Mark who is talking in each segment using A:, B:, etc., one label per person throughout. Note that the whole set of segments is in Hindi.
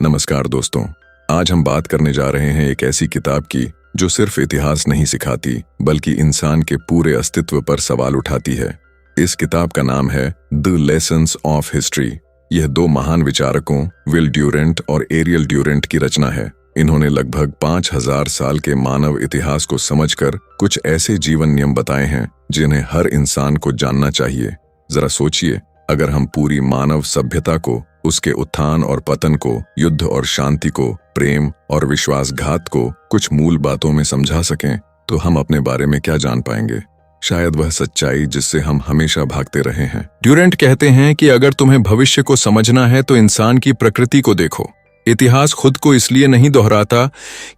A: नमस्कार दोस्तों, आज हम बात करने जा रहे हैं एक ऐसी किताब की जो सिर्फ इतिहास नहीं सिखाती बल्कि इंसान के पूरे अस्तित्व पर सवाल उठाती है। इस किताब का नाम है द लेसन्स ऑफ हिस्ट्री। यह दो महान विचारकों विल ड्यूरेंट और एरियल ड्यूरेंट की रचना है। इन्होंने लगभग 5000 साल के मानव इतिहास को समझकर कुछ ऐसे जीवन नियम बताए हैं जिन्हें हर इंसान को जानना चाहिए। जरा सोचिए, अगर हम पूरी मानव सभ्यता को, उसके उत्थान और पतन को, युद्ध और शांति को, प्रेम और विश्वासघात को कुछ मूल बातों में समझा सकें तो हम अपने बारे में क्या जान पाएंगे? शायद वह सच्चाई जिससे हम हमेशा भागते रहे हैं। ड्यूरेंट कहते हैं कि अगर तुम्हें भविष्य को समझना है तो इंसान की प्रकृति को देखो। इतिहास खुद को इसलिए नहीं दोहराता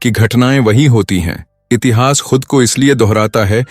A: कि घटनाएं वही होती हैं। इतिहास खुद को इसलिए दोहराता है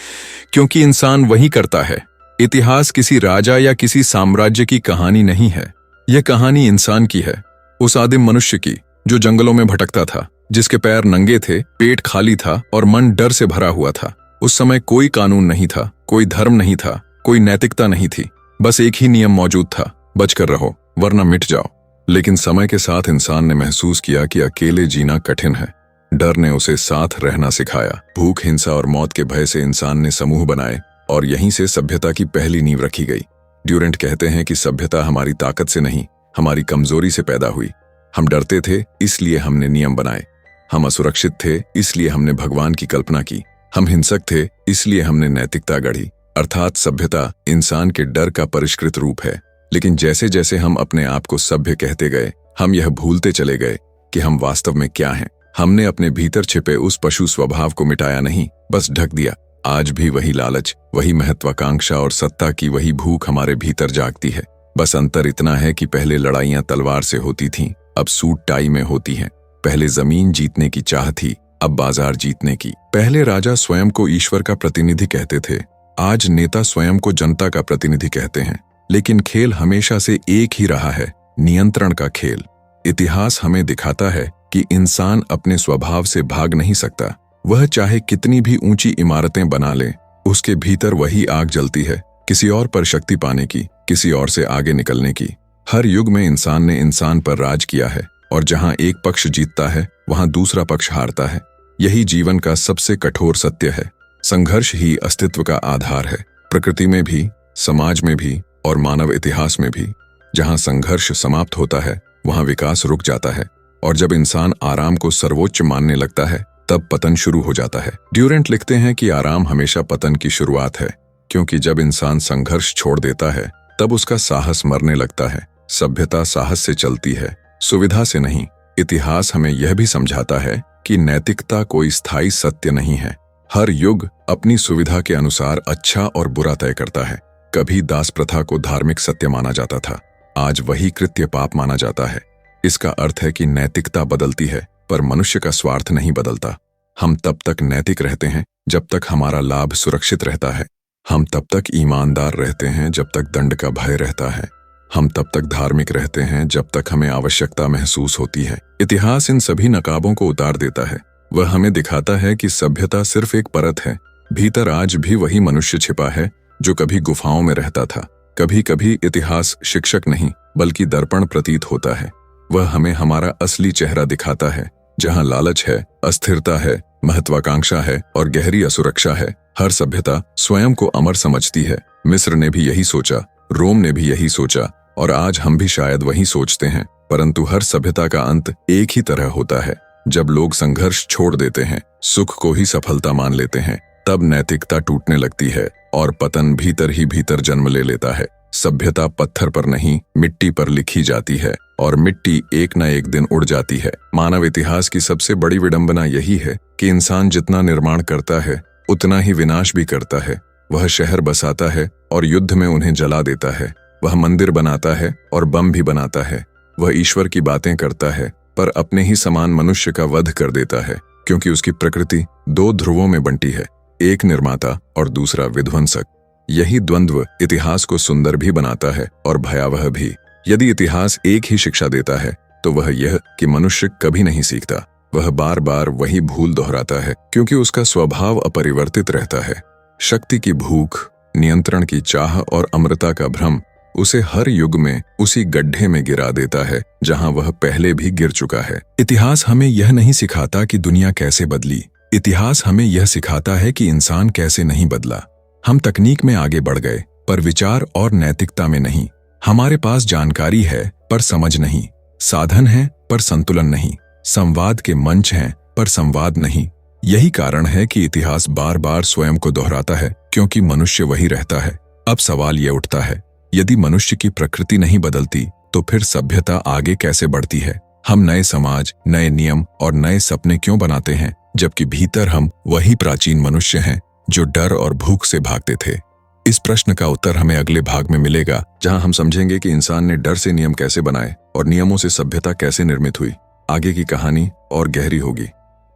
A: क्योंकि इंसान वही करता है। इतिहास किसी राजा या किसी साम्राज्य की कहानी नहीं है। यह कहानी इंसान की है, उस आदिम मनुष्य की जो जंगलों में भटकता था, जिसके पैर नंगे थे, पेट खाली था और मन डर से भरा हुआ था। उस समय कोई कानून नहीं था, कोई धर्म नहीं था, कोई नैतिकता नहीं थी। बस एक ही नियम मौजूद था, बचकर रहो वरना मिट जाओ। लेकिन समय के साथ इंसान ने महसूस किया कि अकेले जीना कठिन है। डर ने उसे साथ रहना सिखाया। भूख, हिंसा और मौत के भय से इंसान ने समूह बनाए और यहीं से सभ्यता की पहली नींव रखी गई। ड्यूरेंट कहते हैं कि सभ्यता हमारी ताकत से नहीं, हमारी कमजोरी से पैदा हुई। हम डरते थे इसलिए हमने नियम बनाए। हम असुरक्षित थे इसलिए हमने भगवान की कल्पना की। हम हिंसक थे इसलिए हमने नैतिकता गढ़ी। अर्थात सभ्यता इंसान के डर का परिष्कृत रूप है। लेकिन जैसे जैसे हम अपने आप को सभ्य कहते गए, हम यह भूलते चले गए कि हम वास्तव में क्या हैं। हमने अपने भीतर छिपे उस पशु स्वभाव को मिटाया नहीं, बस ढक दिया। आज भी वही लालच, वही महत्वाकांक्षा और सत्ता की वही भूख हमारे भीतर जागती है। बस अंतर इतना है कि पहले लड़ाइयां तलवार से होती थीं, अब सूट टाई में होती हैं। पहले जमीन जीतने की चाह थी, अब बाजार जीतने की। पहले राजा स्वयं को ईश्वर का प्रतिनिधि कहते थे, आज नेता स्वयं को जनता का प्रतिनिधि कहते हैं। लेकिन खेल हमेशा से एक ही रहा है, नियंत्रण का खेल। इतिहास हमें दिखाता है कि इंसान अपने स्वभाव से भाग नहीं सकता। वह चाहे कितनी भी ऊंची इमारतें बना ले, उसके भीतर वही आग जलती है, किसी और पर शक्ति पाने की, किसी और से आगे निकलने की। हर युग में इंसान ने इंसान पर राज किया है और जहां एक पक्ष जीतता है वहां दूसरा पक्ष हारता है। यही जीवन का सबसे कठोर सत्य है। संघर्ष ही अस्तित्व का आधार है। प्रकृति में भी, समाज में भी और मानव इतिहास में भी। जहां संघर्ष समाप्त होता है वहां विकास रुक जाता है और जब इंसान आराम को सर्वोच्च मानने लगता है तब पतन शुरू हो जाता है। ड्यूरेंट लिखते हैं कि आराम हमेशा पतन की शुरुआत है, क्योंकि जब इंसान संघर्ष छोड़ देता है तब उसका साहस मरने लगता है। सभ्यता साहस से चलती है, सुविधा से नहीं। इतिहास हमें यह भी समझाता है कि नैतिकता कोई स्थायी सत्य नहीं है। हर युग अपनी सुविधा के अनुसार अच्छा और बुरा तय करता है। कभी दास प्रथा को धार्मिक सत्य माना जाता था, आज वही कृत्य पाप माना जाता है। इसका अर्थ है कि नैतिकता बदलती है पर मनुष्य का स्वार्थ नहीं बदलता। हम तब तक नैतिक रहते हैं जब तक हमारा लाभ सुरक्षित रहता है। हम तब तक ईमानदार रहते हैं जब तक दंड का भय रहता है। हम तब तक धार्मिक रहते हैं जब तक हमें आवश्यकता महसूस होती है। इतिहास इन सभी नकाबों को उतार देता है। वह हमें दिखाता है कि सभ्यता सिर्फ एक परत है, भीतर आज भी वही मनुष्य छिपा है जो कभी गुफाओं में रहता था। कभी कभी इतिहास शिक्षक नहीं बल्कि दर्पण प्रतीत होता है। वह हमें हमारा असली चेहरा दिखाता है, जहां लालच है, अस्थिरता है, महत्वाकांक्षा है और गहरी असुरक्षा है। हर सभ्यता स्वयं को अमर समझती है। मिस्र ने भी यही सोचा, रोम ने भी यही सोचा और आज हम भी शायद वही सोचते हैं। परंतु हर सभ्यता का अंत एक ही तरह होता है। जब लोग संघर्ष छोड़ देते हैं, सुख को ही सफलता मान लेते हैं, तब नैतिकता टूटने लगती है और पतन भीतर ही भीतर जन्म ले लेता है। सभ्यता पत्थर पर नहीं, मिट्टी पर लिखी जाती है और मिट्टी एक न एक दिन उड़ जाती है। मानव इतिहास की सबसे बड़ी विडंबना यही है कि इंसान जितना निर्माण करता है उतना ही विनाश भी करता है। वह शहर बसाता है और युद्ध में उन्हें जला देता है। वह मंदिर बनाता है और बम भी बनाता है। वह ईश्वर की बातें करता है पर अपने ही समान मनुष्य का वध कर देता है, क्योंकि उसकी प्रकृति दो ध्रुवों में बंटी है, एक निर्माता और दूसरा विध्वंसक। यही द्वंद्व इतिहास को सुंदर भी बनाता है और भयावह भी। यदि इतिहास एक ही शिक्षा देता है तो वह यह कि मनुष्य कभी नहीं सीखता। वह बार बार वही भूल दोहराता है क्योंकि उसका स्वभाव अपरिवर्तित रहता है। शक्ति की भूख, नियंत्रण की चाह और अमरता का भ्रम उसे हर युग में उसी गड्ढे में गिरा देता है जहां वह पहले भी गिर चुका है। इतिहास हमें यह नहीं सिखाता कि दुनिया कैसे बदली, इतिहास हमें यह सिखाता है कि इंसान कैसे नहीं बदला। हम तकनीक में आगे बढ़ गए पर विचार और नैतिकता में नहीं। हमारे पास जानकारी है पर समझ नहीं, साधन है पर संतुलन नहीं, संवाद के मंच हैं पर संवाद नहीं। यही कारण है कि इतिहास बार बार स्वयं को दोहराता है, क्योंकि मनुष्य वही रहता है। अब सवाल यह उठता है, यदि मनुष्य की प्रकृति नहीं बदलती तो फिर सभ्यता आगे कैसे बढ़ती है? हम नए समाज, नए नियम और नए सपने क्यों बनाते हैं, जबकि भीतर हम वही प्राचीन मनुष्य हैं जो डर और भूख से भागते थे? इस प्रश्न का उत्तर हमें अगले भाग में मिलेगा, जहां हम समझेंगे कि इंसान ने डर से नियम कैसे बनाए और नियमों से सभ्यता कैसे निर्मित हुई। आगे की कहानी और गहरी होगी।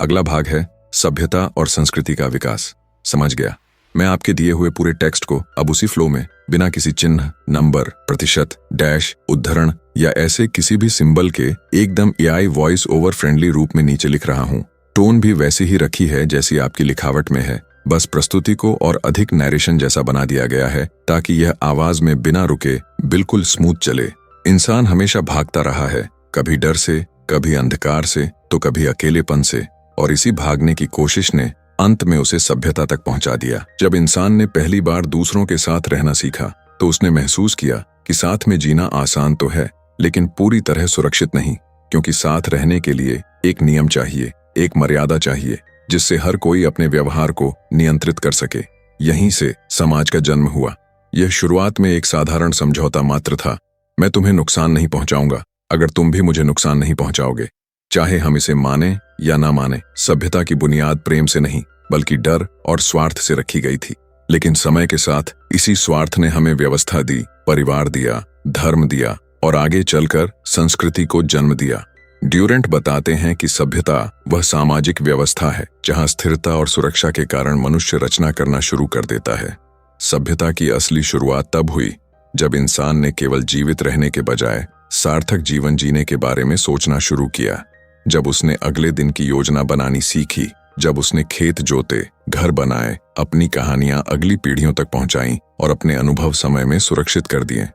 A: अगला भाग है सभ्यता और संस्कृति का विकास। समझ गया? मैं आपके दिए हुए पूरे टेक्स्ट को अब उसी फ्लो में, बिना किसी चिन्ह, नंबर, प्रतिशत, डैश, उद्धरण या ऐसे किसी भी सिंबल के एकदम एआई वॉइस ओवर फ्रेंडली रूप में नीचे लिख रहा हूँ। टोन भी वैसी ही रखी है जैसी आपकी लिखावट में है, बस प्रस्तुति को और अधिक नैरेशन जैसा बना दिया गया है ताकि यह आवाज में बिना रुके बिल्कुल स्मूथ चले। इंसान हमेशा भागता रहा है, कभी डर से, कभी अंधकार से, तो कभी अकेलेपन से, और इसी भागने की कोशिश ने अंत में उसे सभ्यता तक पहुंचा दिया। जब इंसान ने पहली बार दूसरों के साथ रहना सीखा तो उसने महसूस किया कि साथ में जीना आसान तो है, लेकिन पूरी तरह सुरक्षित नहीं, क्योंकि साथ रहने के लिए एक नियम चाहिए, एक मर्यादा चाहिए, जिससे हर कोई अपने व्यवहार को नियंत्रित कर सके। यहीं से समाज का जन्म हुआ। यह शुरुआत में एक साधारण समझौता मात्र था। मैं तुम्हें नुकसान नहीं पहुंचाऊंगा अगर तुम भी मुझे नुकसान नहीं पहुंचाओगे, चाहे हम इसे माने या ना माने। सभ्यता की बुनियाद प्रेम से नहीं बल्कि डर और स्वार्थ से रखी गई थी। लेकिन समय के साथ इसी स्वार्थ ने हमें व्यवस्था दी, परिवार दिया, धर्म दिया और आगे चलकर संस्कृति को जन्म दिया। ड्यूरेंट बताते हैं कि सभ्यता वह सामाजिक व्यवस्था है जहां स्थिरता और सुरक्षा के कारण मनुष्य रचना करना शुरू कर देता है। सभ्यता की असली शुरुआत तब हुई जब इंसान ने केवल जीवित रहने के बजाय सार्थक जीवन जीने के बारे में सोचना शुरू किया। जब उसने अगले दिन की योजना बनानी सीखी, जब उसने खेत जोते, घर बनाए, अपनी कहानियां अगली पीढ़ियों तक पहुंचाई और अपने अनुभव समय में सुरक्षित कर दिए।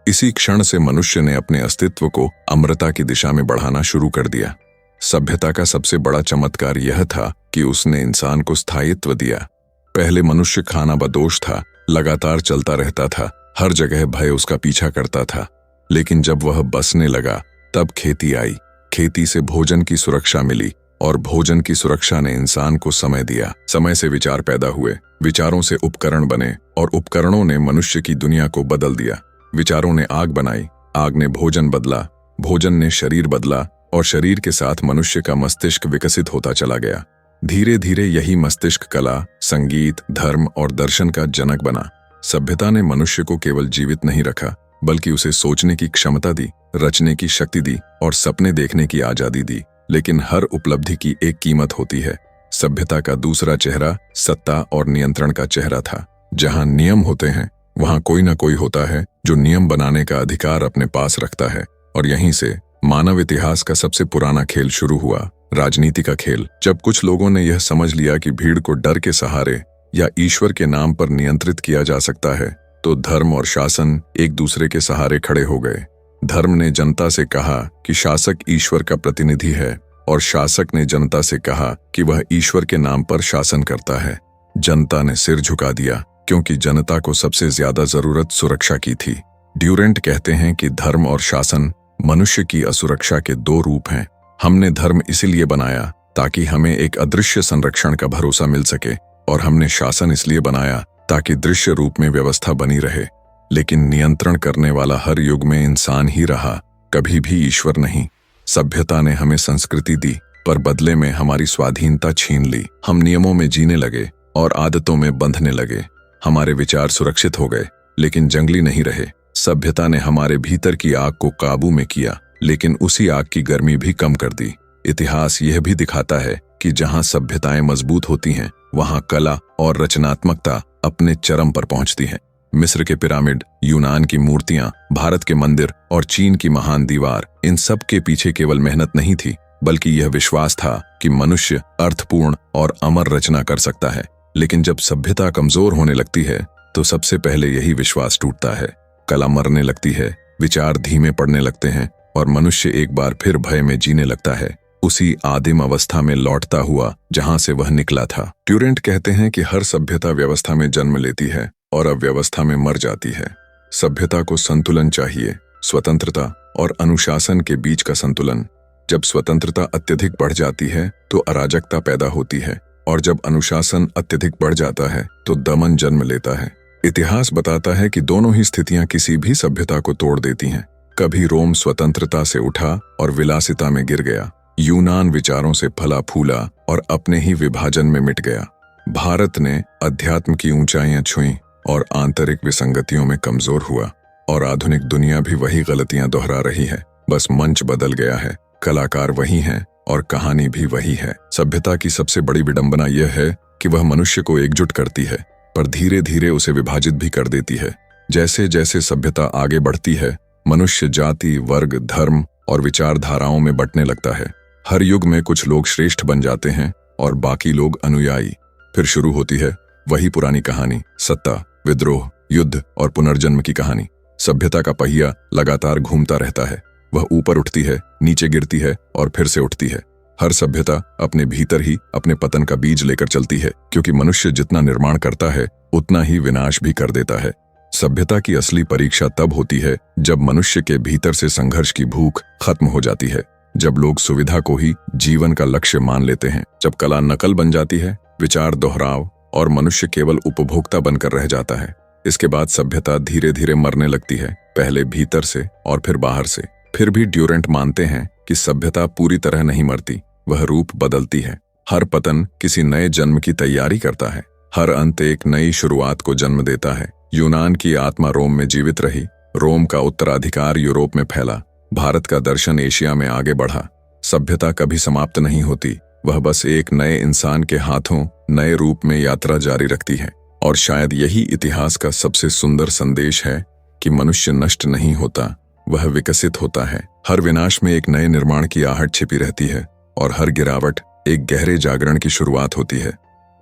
A: इसी क्षण से मनुष्य ने अपने अस्तित्व को अमरता की दिशा में बढ़ाना शुरू कर दिया। सभ्यता का सबसे बड़ा चमत्कार यह था कि उसने इंसान को स्थायित्व दिया। पहले मनुष्य खाना बदोश था, लगातार चलता रहता था, हर जगह भय उसका पीछा करता था। लेकिन जब वह बसने लगा तब खेती आई। खेती से भोजन की सुरक्षा मिली और भोजन की सुरक्षा ने इंसान को समय दिया। समय से विचार पैदा हुए, विचारों से उपकरण बने और उपकरणों ने मनुष्य की दुनिया को बदल दिया। विचारों ने आग बनाई, आग ने भोजन बदला, भोजन ने शरीर बदला और शरीर के साथ मनुष्य का मस्तिष्क विकसित होता चला गया। धीरे धीरे यही मस्तिष्क कला, संगीत, धर्म और दर्शन का जनक बना। सभ्यता ने मनुष्य को केवल जीवित नहीं रखा बल्कि उसे सोचने की क्षमता दी, रचने की शक्ति दी और सपने देखने की आजादी दी। लेकिन हर उपलब्धि की एक कीमत होती है। सभ्यता का दूसरा चेहरा सत्ता और नियंत्रण का चेहरा था। जहां नियम होते हैं वहां कोई ना कोई होता है जो नियम बनाने का अधिकार अपने पास रखता है। और यहीं से मानव इतिहास का सबसे पुराना खेल शुरू हुआ, राजनीति का खेल। जब कुछ लोगों ने यह समझ लिया कि भीड़ को डर के सहारे या ईश्वर के नाम पर नियंत्रित किया जा सकता है, तो धर्म और शासन एक दूसरे के सहारे खड़े हो गए। धर्म ने जनता से कहा कि शासक ईश्वर का प्रतिनिधि है और शासक ने जनता से कहा कि वह ईश्वर के नाम पर शासन करता है। जनता ने सिर झुका दिया क्योंकि जनता को सबसे ज्यादा जरूरत सुरक्षा की थी। ड्यूरेंट कहते हैं कि धर्म और शासन मनुष्य की असुरक्षा के दो रूप हैं। हमने धर्म इसीलिए बनाया ताकि हमें एक अदृश्य संरक्षण का भरोसा मिल सके, और हमने शासन इसलिए बनाया ताकि दृश्य रूप में व्यवस्था बनी रहे। लेकिन नियंत्रण करने वाला हर युग में इंसान ही रहा, कभी भी ईश्वर नहीं। सभ्यता ने हमें संस्कृति दी पर बदले में हमारी स्वाधीनता छीन ली। हम नियमों में जीने लगे और आदतों में बंधने लगे। हमारे विचार सुरक्षित हो गए लेकिन जंगली नहीं रहे। सभ्यता ने हमारे भीतर की आग को काबू में किया लेकिन उसी आग की गर्मी भी कम कर दी। इतिहास यह भी दिखाता है कि जहां सभ्यताएं मजबूत होती हैं वहां कला और रचनात्मकता अपने चरम पर पहुंचती है। मिस्र के पिरामिड, यूनान की मूर्तियां, भारत के मंदिर और चीन की महान दीवार, इन सब के पीछे केवल मेहनत नहीं थी बल्कि यह विश्वास था कि मनुष्य अर्थपूर्ण और अमर रचना कर सकता है। लेकिन जब सभ्यता कमजोर होने लगती है तो सबसे पहले यही विश्वास टूटता है। कला मरने लगती है, विचार धीमे पड़ने लगते हैं और मनुष्य एक बार फिर भय में जीने लगता है, उसी आदिम अवस्था में लौटता हुआ जहां से वह निकला था। ड्यूरेंट कहते हैं कि हर सभ्यता व्यवस्था में जन्म लेती है और अव्यवस्था में मर जाती है। सभ्यता को संतुलन चाहिए, स्वतंत्रता और अनुशासन के बीच का संतुलन। जब स्वतंत्रता अत्यधिक बढ़ जाती है तो अराजकता पैदा होती है, और जब अनुशासन अत्यधिक बढ़ जाता है तो दमन जन्म लेता है। इतिहास बताता है कि दोनों ही स्थितियां किसी भी सभ्यता को तोड़ देती हैं। कभी रोम स्वतंत्रता से उठा और विलासिता में गिर गया, यूनान विचारों से फला फूला और अपने ही विभाजन में मिट गया। भारत ने अध्यात्म की ऊंचाइयां छुईं और आंतरिक विसंगतियों में कमजोर हुआ, और आधुनिक दुनिया भी वही गलतियां दोहरा रही है। बस मंच बदल गया है, कलाकार वही हैं और कहानी भी वही है। सभ्यता की सबसे बड़ी विडंबना यह है कि वह मनुष्य को एकजुट करती है, पर धीरे धीरे उसे विभाजित भी कर देती है। जैसे जैसे सभ्यता आगे बढ़ती है, मनुष्य जाति, वर्ग, धर्म और विचारधाराओं में बंटने लगता है। हर युग में कुछ लोग श्रेष्ठ बन जाते हैं और बाकी लोग अनुयायी। फिर शुरू होती है वही पुरानी कहानी, सत्ता, विद्रोह, युद्ध और पुनर्जन्म की कहानी। सभ्यता का पहिया लगातार घूमता रहता है। वह ऊपर उठती है, नीचे गिरती है और फिर से उठती है। हर सभ्यता अपने भीतर ही अपने पतन का बीज लेकर चलती है, क्योंकि मनुष्य जितना निर्माण करता है उतना ही विनाश भी कर देता है। सभ्यता की असली परीक्षा तब होती है जब मनुष्य के भीतर से संघर्ष की भूख खत्म हो जाती है, जब लोग सुविधा को ही जीवन का लक्ष्य मान लेते हैं, जब कला नकल बन जाती है, विचार दोहराव और मनुष्य केवल उपभोक्ता बनकर रह जाता है। इसके बाद सभ्यता धीरे धीरे मरने लगती है, पहले भीतर से और फिर बाहर से। फिर भी ड्यूरेंट मानते हैं कि सभ्यता पूरी तरह नहीं मरती, वह रूप बदलती है। हर पतन किसी नए जन्म की तैयारी करता है, हर अंत एक नई शुरुआत को जन्म देता है। यूनान की आत्मा रोम में जीवित रही, रोम का उत्तराधिकार यूरोप में फैला, भारत का दर्शन एशिया में आगे बढ़ा। सभ्यता कभी समाप्त नहीं होती, वह बस एक नए इंसान के हाथों नए रूप में यात्रा जारी रखती है। और शायद यही इतिहास का सबसे सुंदर संदेश है कि मनुष्य नष्ट नहीं होता, वह विकसित होता है। हर विनाश में एक नए निर्माण की आहट छिपी रहती है और हर गिरावट एक गहरे जागरण की शुरुआत होती है।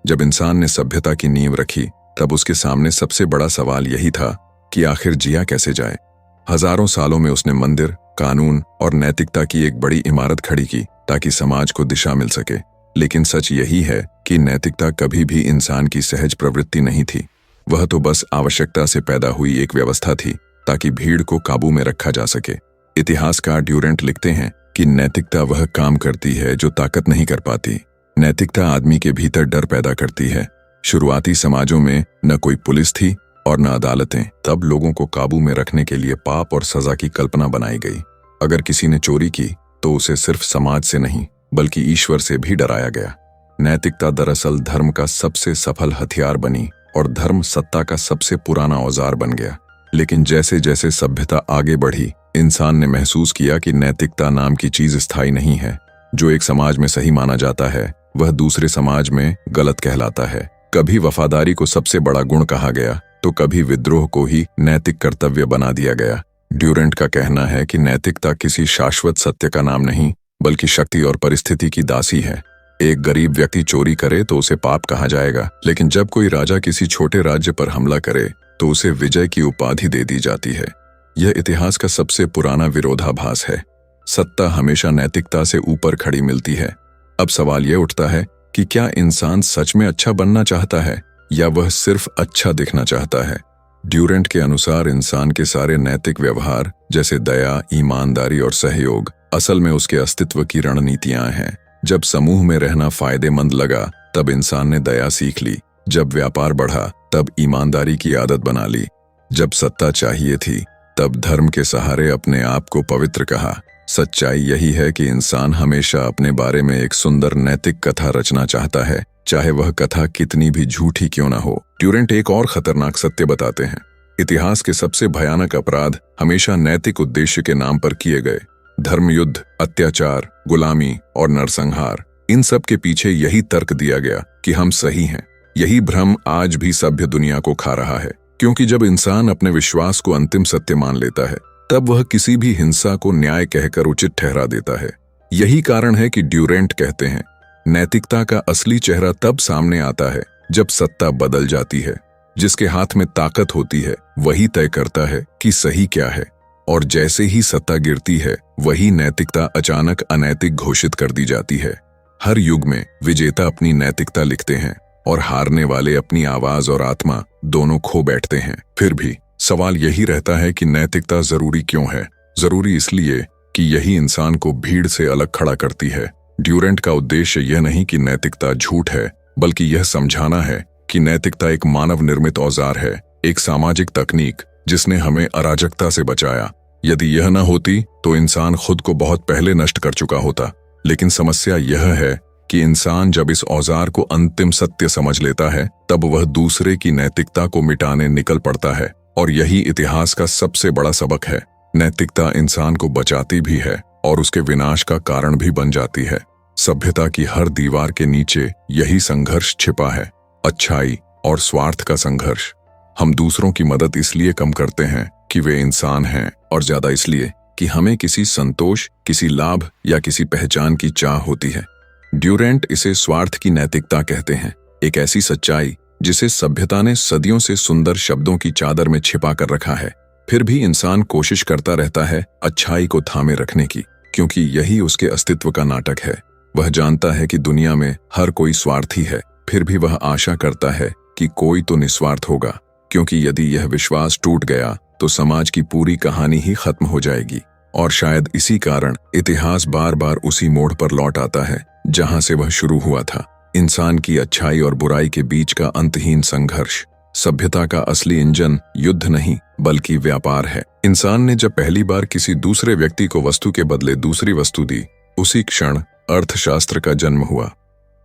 A: जब इंसान ने सभ्यता की नींव रखी, तब उसके सामने सबसे बड़ा सवाल यही था कि आखिर जिया कैसे जाए। हजारों सालों में उसने मंदिर, कानून और नैतिकता की एक बड़ी इमारत खड़ी की ताकि समाज को दिशा मिल सके। लेकिन सच यही है कि नैतिकता कभी भी इंसान की सहज प्रवृत्ति नहीं थी। वह तो बस आवश्यकता से पैदा हुई एक व्यवस्था थी ताकि भीड़ को काबू में रखा जा सके। इतिहासकार ड्यूरेंट लिखते हैं कि नैतिकता वह काम करती है जो ताकत नहीं कर पाती। नैतिकता आदमी के भीतर डर पैदा करती है। शुरुआती समाजों में न कोई पुलिस थी और न अदालतें। तब लोगों को काबू में रखने के लिए पाप और सजा की कल्पना बनाई गई। अगर किसी ने चोरी की तो उसे सिर्फ समाज से नहीं बल्कि ईश्वर से भी डराया गया। नैतिकता दरअसल धर्म का सबसे सफल हथियार बनी और धर्म सत्ता का सबसे पुराना औजार बन गया। लेकिन जैसे जैसे सभ्यता आगे बढ़ी, इंसान ने महसूस किया कि नैतिकता नाम की चीज स्थायी नहीं है। जो एक समाज में सही माना जाता है वह दूसरे समाज में गलत कहलाता है। कभी वफादारी को सबसे बड़ा गुण कहा गया तो कभी विद्रोह को ही नैतिक कर्तव्य बना दिया गया। ड्यूरेंट का कहना है कि नैतिकता किसी शाश्वत सत्य का नाम नहीं बल्कि शक्ति और परिस्थिति की दासी है। एक गरीब व्यक्ति चोरी करे तो उसे पाप कहा जाएगा, लेकिन जब कोई राजा किसी छोटे राज्य पर हमला करे तो उसे विजय की उपाधि दे दी जाती है। यह इतिहास का सबसे पुराना विरोधाभास है। सत्ता हमेशा नैतिकता से ऊपर खड़ी मिलती है। अब सवाल यह उठता है कि क्या इंसान सच में अच्छा बनना चाहता है या वह सिर्फ अच्छा दिखना चाहता है। ड्यूरेंट के अनुसार इंसान के सारे नैतिक व्यवहार जैसे दया, ईमानदारी और सहयोग असल में उसके अस्तित्व की रणनीतियां हैं। जब समूह में रहना फायदेमंद लगा तब इंसान ने दया सीख ली, जब व्यापार बढ़ा तब ईमानदारी की आदत बना ली, जब सत्ता चाहिए थी तब धर्म के सहारे अपने आप को पवित्र कहा। सच्चाई यही है कि इंसान हमेशा अपने बारे में एक सुंदर नैतिक कथा रचना चाहता है, चाहे वह कथा कितनी भी झूठी क्यों ना हो। ड्यूरेंट एक और खतरनाक सत्य बताते हैं। इतिहास के सबसे भयानक अपराध हमेशा नैतिक उद्देश्य के नाम पर किए गए। धर्मयुद्ध, अत्याचार, गुलामी और नरसंहार, इन सब के पीछे यही तर्क दिया गया कि हम सही हैं। यही भ्रम आज भी सभ्य दुनिया को खा रहा है, क्योंकि जब इंसान अपने विश्वास को अंतिम सत्य मान लेता है तब वह किसी भी हिंसा को न्याय कहकर उचित ठहरा देता है। यही कारण है कि ड्यूरेंट कहते हैं, नैतिकता का असली चेहरा तब सामने आता है जब सत्ता बदल जाती है। जिसके हाथ में ताकत होती है वही तय करता है कि सही क्या है, और जैसे ही सत्ता गिरती है वही नैतिकता अचानक अनैतिक घोषित कर दी जाती है। हर युग में विजेता अपनी नैतिकता लिखते हैं और हारने वाले अपनी आवाज और आत्मा दोनों खो बैठते हैं। फिर भी सवाल यही रहता है कि नैतिकता जरूरी क्यों है? जरूरी इसलिए कि यही इंसान को भीड़ से अलग खड़ा करती है। ड्यूरेंट का उद्देश्य यह नहीं कि नैतिकता झूठ है, बल्कि यह समझाना है कि नैतिकता एक मानव निर्मित औजार है, एक सामाजिक तकनीक जिसने हमें अराजकता से बचाया। यदि यह न होती तो इंसान खुद को बहुत पहले नष्ट कर चुका होता। लेकिन समस्या यह है कि इंसान जब इस औजार को अंतिम सत्य समझ लेता है तब वह दूसरे की नैतिकता को मिटाने निकल पड़ता है। और यही इतिहास का सबसे बड़ा सबक है। नैतिकता इंसान को बचाती भी है और उसके विनाश का कारण भी बन जाती है। सभ्यता की हर दीवार के नीचे यही संघर्ष छिपा है, अच्छाई और स्वार्थ का संघर्ष। हम दूसरों की मदद इसलिए कम करते हैं कि वे इंसान हैं, और ज्यादा इसलिए कि हमें किसी संतोष, किसी लाभ या किसी पहचान की चाह होती है। ड्यूरेंट इसे स्वार्थ की नैतिकता कहते हैं, एक ऐसी सच्चाई जिसे सभ्यता ने सदियों से सुंदर शब्दों की चादर में छिपा कर रखा है। फिर भी इंसान कोशिश करता रहता है अच्छाई को थामे रखने की, क्योंकि यही उसके अस्तित्व का नाटक है। वह जानता है कि दुनिया में हर कोई स्वार्थी है, फिर भी वह आशा करता है कि कोई तो निस्वार्थ होगा, क्योंकि यदि यह विश्वास टूट गया तो समाज की पूरी कहानी ही खत्म हो जाएगी। और शायद इसी कारण इतिहास बार बार उसी मोड़ पर लौट आता है जहां से वह शुरू हुआ था, इंसान की अच्छाई और बुराई के बीच का अंतहीन संघर्ष। सभ्यता का असली इंजन युद्ध नहीं बल्कि व्यापार है। इंसान ने जब पहली बार किसी दूसरे व्यक्ति को वस्तु के बदले दूसरी वस्तु दी, उसी क्षण अर्थशास्त्र का जन्म हुआ।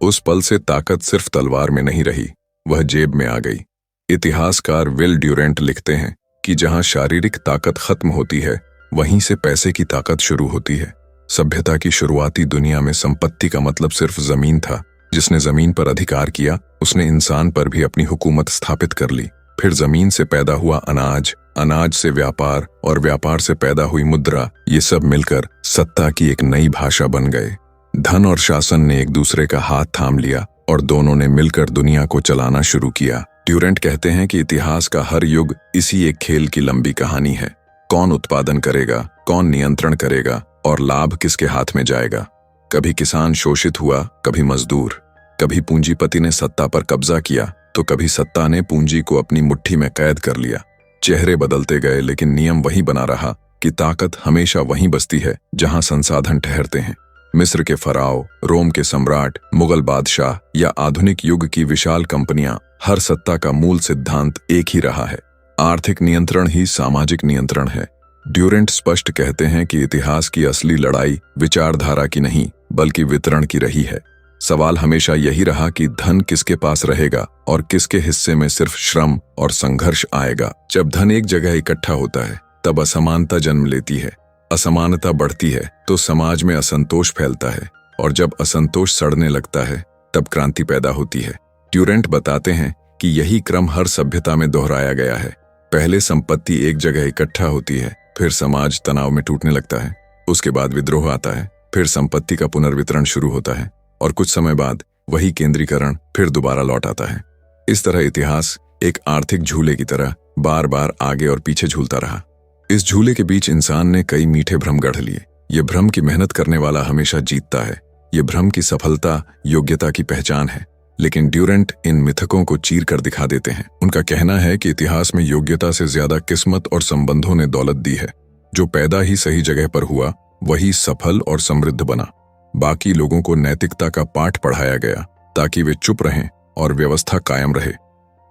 A: उस पल से ताकत सिर्फ तलवार में नहीं रही, वह जेब में आ गई। इतिहासकार विल ड्यूरेंट लिखते हैं कि जहां शारीरिक ताकत खत्म होती है वहीं से पैसे की ताकत शुरू होती है। सभ्यता की शुरुआती दुनिया में संपत्ति का मतलब सिर्फ जमीन था। जिसने जमीन पर अधिकार किया उसने इंसान पर भी अपनी हुकूमत स्थापित कर ली। फिर जमीन से पैदा हुआ अनाज, अनाज से व्यापार और व्यापार से पैदा हुई मुद्रा, ये सब मिलकर सत्ता की एक नई भाषा बन गए। धन और शासन ने एक दूसरे का हाथ थाम लिया और दोनों ने मिलकर दुनिया को चलाना शुरू किया। ड्यूरेंट कहते हैं कि इतिहास का हर युग इसी एक खेल की लंबी कहानी है। कौन उत्पादन करेगा, कौन नियंत्रण करेगा और लाभ किसके हाथ में जाएगा। कभी किसान शोषित हुआ, कभी मजदूर। कभी पूंजीपति ने सत्ता पर कब्जा किया तो कभी सत्ता ने पूंजी को अपनी मुट्ठी में कैद कर लिया। चेहरे बदलते गए लेकिन नियम वही बना रहा कि ताकत हमेशा वहीं बसती है जहां संसाधन ठहरते हैं। मिस्र के फराओ, रोम के सम्राट, मुगल बादशाह या आधुनिक युग की विशाल कंपनियां, हर सत्ता का मूल सिद्धांत एक ही रहा है, आर्थिक नियंत्रण ही सामाजिक नियंत्रण है। ड्यूरेंट स्पष्ट कहते हैं कि इतिहास की असली लड़ाई विचारधारा की नहीं बल्कि वितरण की रही है। सवाल हमेशा यही रहा कि धन किसके पास रहेगा और किसके हिस्से में सिर्फ श्रम और संघर्ष आएगा। जब धन एक जगह इकट्ठा होता है तब असमानता जन्म लेती है। असमानता बढ़ती है तो समाज में असंतोष फैलता है, और जब असंतोष सड़ने लगता है तब क्रांति पैदा होती है। ड्यूरेंट बताते हैं कि यही क्रम हर सभ्यता में दोहराया गया है। पहले संपत्ति एक जगह इकट्ठा होती है, फिर समाज तनाव में टूटने लगता है, उसके बाद विद्रोह आता है, फिर संपत्ति का पुनर्वितरण शुरू होता है और कुछ समय बाद वही केंद्रीकरण फिर दोबारा लौट आता है। इस तरह इतिहास एक आर्थिक झूले की तरह बार बार आगे और पीछे झूलता रहा। इस झूले के बीच इंसान ने कई मीठे भ्रम गढ़ लिए। ये भ्रम की मेहनत करने वाला हमेशा जीतता है, ये भ्रम की सफलता योग्यता की पहचान है। लेकिन ड्यूरेंट इन मिथकों को चीर कर दिखा देते हैं। उनका कहना है कि इतिहास में योग्यता से ज्यादा किस्मत और संबंधों ने दौलत दी है। जो पैदा ही सही जगह पर हुआ वही सफल और समृद्ध बना। बाकी लोगों को नैतिकता का पाठ पढ़ाया गया ताकि वे चुप रहें और व्यवस्था कायम रहे।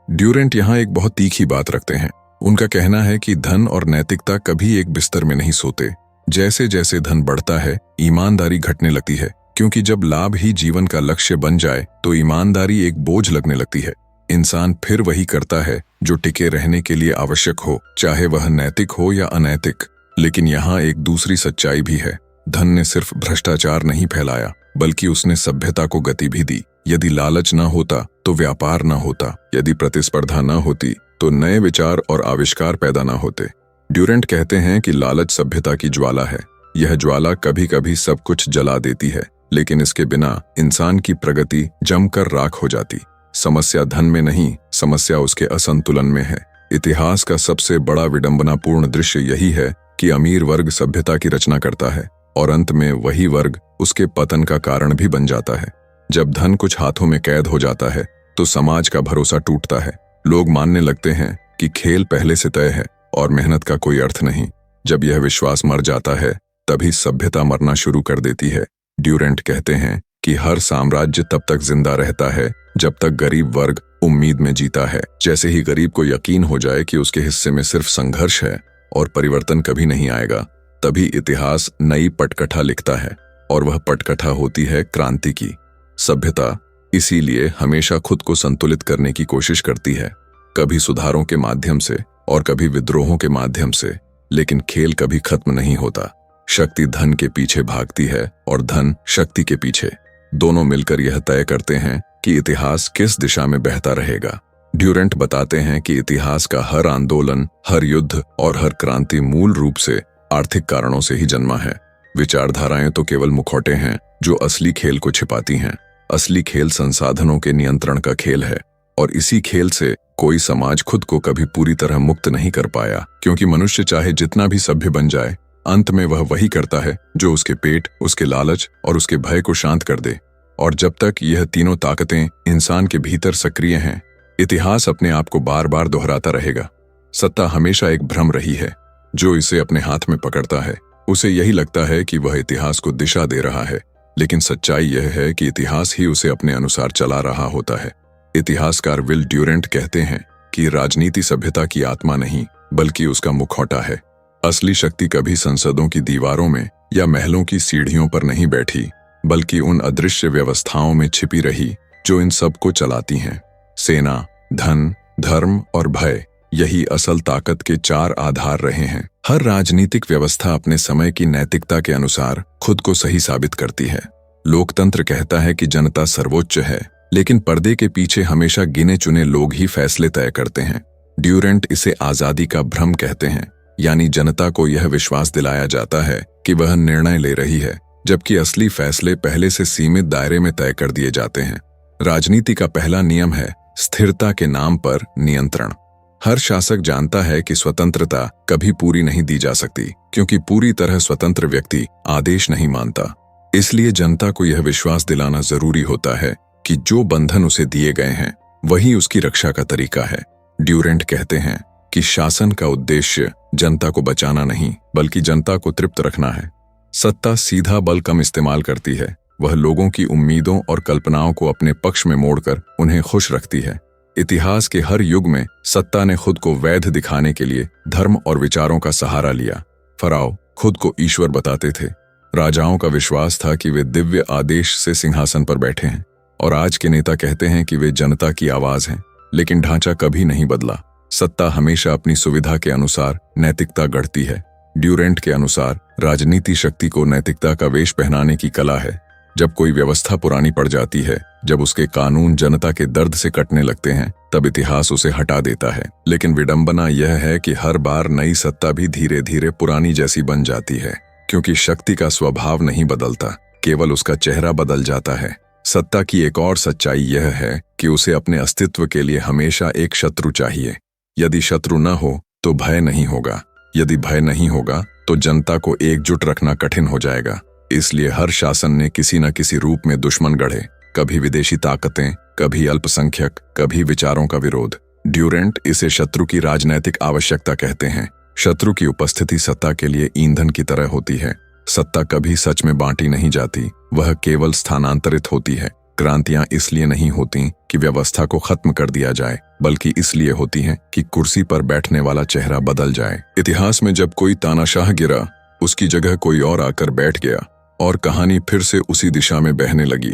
A: ड्यूरेंट यहाँ एक बहुत तीखी बात रखते हैं। उनका कहना है कि धन और नैतिकता कभी एक बिस्तर में नहीं सोते। जैसे जैसे धन बढ़ता है ईमानदारी घटने लगती है, क्योंकि जब लाभ ही जीवन का लक्ष्य बन जाए तो ईमानदारी एक बोझ लगने लगती है। इंसान फिर वही करता है जो टिके रहने के लिए आवश्यक हो, चाहे वह नैतिक हो या अनैतिक। लेकिन यहाँ एक दूसरी सच्चाई भी है। धन ने सिर्फ भ्रष्टाचार नहीं फैलाया बल्कि उसने सभ्यता को गति भी दी। यदि लालच न होता तो व्यापार न होता, यदि प्रतिस्पर्धा न होती तो नए विचार और आविष्कार पैदा न होते। ड्यूरेंट कहते हैं कि लालच सभ्यता की ज्वाला है। यह ज्वाला कभी कभी सब कुछ जला देती है, लेकिन इसके बिना इंसान की प्रगति जमकर राख हो जाती। समस्या धन में नहीं, समस्या उसके असंतुलन में है। इतिहास का सबसे बड़ा विडंबनापूर्ण दृश्य यही है कि अमीर वर्ग सभ्यता की रचना करता है और अंत में वही वर्ग उसके पतन का कारण भी बन जाता है। जब धन कुछ हाथों में कैद हो जाता है तो समाज का भरोसा टूटता है। लोग मानने लगते हैं कि खेल पहले से तय है और मेहनत का कोई अर्थ नहीं। जब यह विश्वास मर जाता है तभी सभ्यता मरना शुरू कर देती है। ड्यूरेंट कहते हैं कि हर साम्राज्य तब तक जिंदा रहता है जब तक गरीब वर्ग उम्मीद में जीता है। जैसे ही गरीब को यकीन हो जाए कि उसके हिस्से में सिर्फ संघर्ष है और परिवर्तन कभी नहीं आएगा, तभी इतिहास नई पटकथा लिखता है और वह पटकथा होती है क्रांति की। सभ्यता इसीलिए हमेशा खुद को संतुलित करने की कोशिश करती है, कभी सुधारों के माध्यम से और कभी विद्रोहों के माध्यम से, लेकिन खेल कभी खत्म नहीं होता। शक्ति धन के पीछे भागती है और धन शक्ति के पीछे। दोनों मिलकर यह तय करते हैं कि इतिहास किस दिशा में बहता रहेगा। ड्यूरेंट बताते हैं कि इतिहास का हर आंदोलन, हर युद्ध और हर क्रांति मूल रूप से आर्थिक कारणों से ही जन्मा है। विचारधाराएं तो केवल मुखौटे हैं जो असली खेल को छिपाती हैं। असली खेल संसाधनों के नियंत्रण का खेल है और इसी खेल से कोई समाज खुद को कभी पूरी तरह मुक्त नहीं कर पाया, क्योंकि मनुष्य चाहे जितना भी सभ्य बन जाए, अंत में वह वही करता है जो उसके पेट, उसके लालच और उसके भय को शांत कर दे। और जब तक यह तीनों ताकतें इंसान के भीतर सक्रिय हैं, इतिहास अपने आप को बार बार दोहराता रहेगा। सत्ता हमेशा एक भ्रम रही है। जो इसे अपने हाथ में पकड़ता है उसे यही लगता है कि वह इतिहास को दिशा दे रहा है, लेकिन सच्चाई यह है कि इतिहास ही उसे अपने अनुसार चला रहा होता है। इतिहासकार विल ड्यूरेंट कहते हैं कि राजनीति सभ्यता की आत्मा नहीं बल्कि उसका मुखौटा है। असली शक्ति कभी संसदों की दीवारों में या महलों की सीढ़ियों पर नहीं बैठी, बल्कि उन अदृश्य व्यवस्थाओं में छिपी रही जो इन सब को चलाती हैं। सेना, धन, धर्म और भय, यही असल ताकत के चार आधार रहे हैं। हर राजनीतिक व्यवस्था अपने समय की नैतिकता के अनुसार खुद को सही साबित करती है। लोकतंत्र कहता है कि जनता सर्वोच्च है, लेकिन पर्दे के पीछे हमेशा गिने चुने लोग ही फैसले तय करते हैं। ड्यूरेंट इसे आजादी का भ्रम कहते हैं, यानी जनता को यह विश्वास दिलाया जाता है कि वह निर्णय ले रही है, जबकि असली फैसले पहले से सीमित दायरे में तय कर दिए जाते हैं। राजनीति का पहला नियम है स्थिरता के नाम पर नियंत्रण। हर शासक जानता है कि स्वतंत्रता कभी पूरी नहीं दी जा सकती, क्योंकि पूरी तरह स्वतंत्र व्यक्ति आदेश नहीं मानता। इसलिए जनता को यह विश्वास दिलाना जरूरी होता है कि जो बंधन उसे दिए गए हैं वही उसकी रक्षा का तरीका है। ड्यूरेंट कहते हैं कि शासन का उद्देश्य जनता को बचाना नहीं बल्कि जनता को तृप्त रखना है। सत्ता सीधा बल कम इस्तेमाल करती है, वह लोगों की उम्मीदों और कल्पनाओं को अपने पक्ष में मोड़कर उन्हें खुश रखती है। इतिहास के हर युग में सत्ता ने खुद को वैध दिखाने के लिए धर्म और विचारों का सहारा लिया। फराओ खुद को ईश्वर बताते थे। राजाओं का विश्वास था कि वे दिव्य आदेश से सिंहासन पर बैठे हैं, और आज के नेता कहते हैं कि वे जनता की आवाज हैं। लेकिन ढांचा कभी नहीं बदला। सत्ता हमेशा अपनी सुविधा के अनुसार नैतिकता गढ़ती है। ड्यूरेंट के अनुसार राजनीति शक्ति को नैतिकता का वेश पहनाने की कला है। जब कोई व्यवस्था पुरानी पड़ जाती है, जब उसके कानून जनता के दर्द से कटने लगते हैं, तब इतिहास उसे हटा देता है। लेकिन विडंबना यह है कि हर बार नई सत्ता भी धीरे धीरे पुरानी जैसी बन जाती है, क्योंकि शक्ति का स्वभाव नहीं बदलता, केवल उसका चेहरा बदल जाता है। सत्ता की एक और सच्चाई यह है कि उसे अपने अस्तित्व के लिए हमेशा एक शत्रु चाहिए। यदि शत्रु न हो तो भय नहीं होगा, यदि भय नहीं होगा तो जनता को एकजुट रखना कठिन हो जाएगा। इसलिए हर शासन ने किसी न किसी रूप में दुश्मन गढ़े, कभी विदेशी ताकतें, कभी अल्पसंख्यक, कभी विचारों का विरोध। ड्यूरेंट इसे शत्रु की राजनैतिक आवश्यकता कहते हैं। शत्रु की उपस्थिति सत्ता के लिए ईंधन की तरह होती है। सत्ता कभी सच में बांटी नहीं जाती, वह केवल स्थानांतरित होती है। क्रांतियां इसलिए नहीं होती कि व्यवस्था को खत्म कर दिया जाए, बल्कि इसलिए होती हैं कि कुर्सी पर बैठने वाला चेहरा बदल जाए। इतिहास में जब कोई तानाशाह गिरा, उसकी जगह कोई और आकर बैठ गया और कहानी फिर से उसी दिशा में बहने लगी।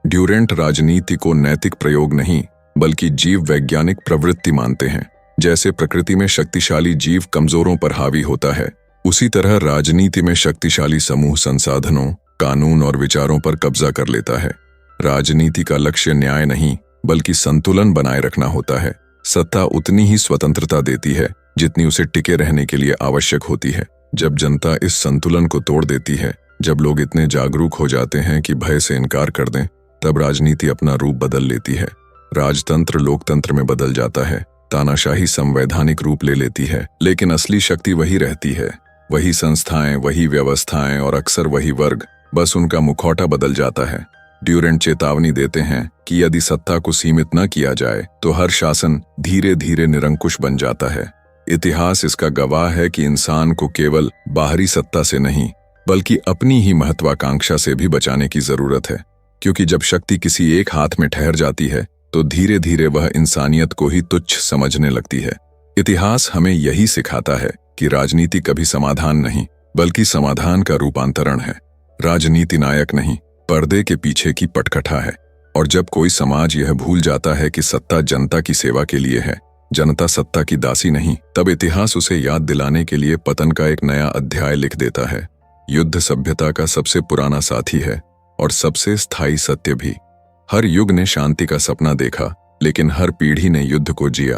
A: ड्यूरेंट राजनीति को नैतिक प्रयोग नहीं बल्कि जीव वैज्ञानिक प्रवृत्ति मानते हैं। जैसे प्रकृति में शक्तिशाली जीव कमजोरों पर हावी होता है, उसी तरह राजनीति में शक्तिशाली समूह संसाधनों, कानून और विचारों पर कब्जा कर लेता है। राजनीति का लक्ष्य न्याय नहीं बल्कि संतुलन बनाए रखना होता है। सत्ता उतनी ही स्वतंत्रता देती है जितनी उसे टिके रहने के लिए आवश्यक होती है। जब जनता इस संतुलन को तोड़ देती है, जब लोग इतने जागरूक हो जाते हैं कि भय से इनकार कर दें, तब राजनीति अपना रूप बदल लेती है। राजतंत्र लोकतंत्र में बदल जाता है, तानाशाही संवैधानिक रूप ले लेती है, लेकिन असली शक्ति वही रहती है। वही संस्थाएं, वही व्यवस्थाएं और अक्सर वही वर्ग, बस उनका मुखौटा बदल जाता है। ड्यूरेंट चेतावनी देते हैं कि यदि सत्ता को सीमित न किया जाए तो हर शासन धीरे धीरे निरंकुश बन जाता है। इतिहास इसका गवाह है कि इंसान को केवल बाहरी सत्ता से नहीं बल्कि अपनी ही महत्वाकांक्षा से भी बचाने की जरूरत है, क्योंकि जब शक्ति किसी एक हाथ में ठहर जाती है तो धीरे धीरे वह इंसानियत को ही तुच्छ समझने लगती है। इतिहास हमें यही सिखाता है कि राजनीति कभी समाधान नहीं बल्कि समाधान का रूपांतरण है। राजनीति नायक नहीं, पर्दे के पीछे की पटकथा है। और जब कोई समाज यह भूल जाता है कि सत्ता जनता की सेवा के लिए है, जनता सत्ता की दासी नहीं, तब इतिहास उसे याद दिलाने के लिए पतन का एक नया अध्याय लिख देता है। युद्ध सभ्यता का सबसे पुराना साथी है और सबसे स्थायी सत्य भी। हर युग ने शांति का सपना देखा, लेकिन हर पीढ़ी ने युद्ध को जिया।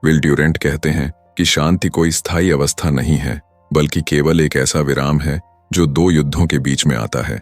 A: विल ड्यूरेंट कहते हैं कि शांति कोई स्थायी अवस्था नहीं है, बल्कि केवल एक ऐसा विराम है जो दो युद्धों के बीच में आता है।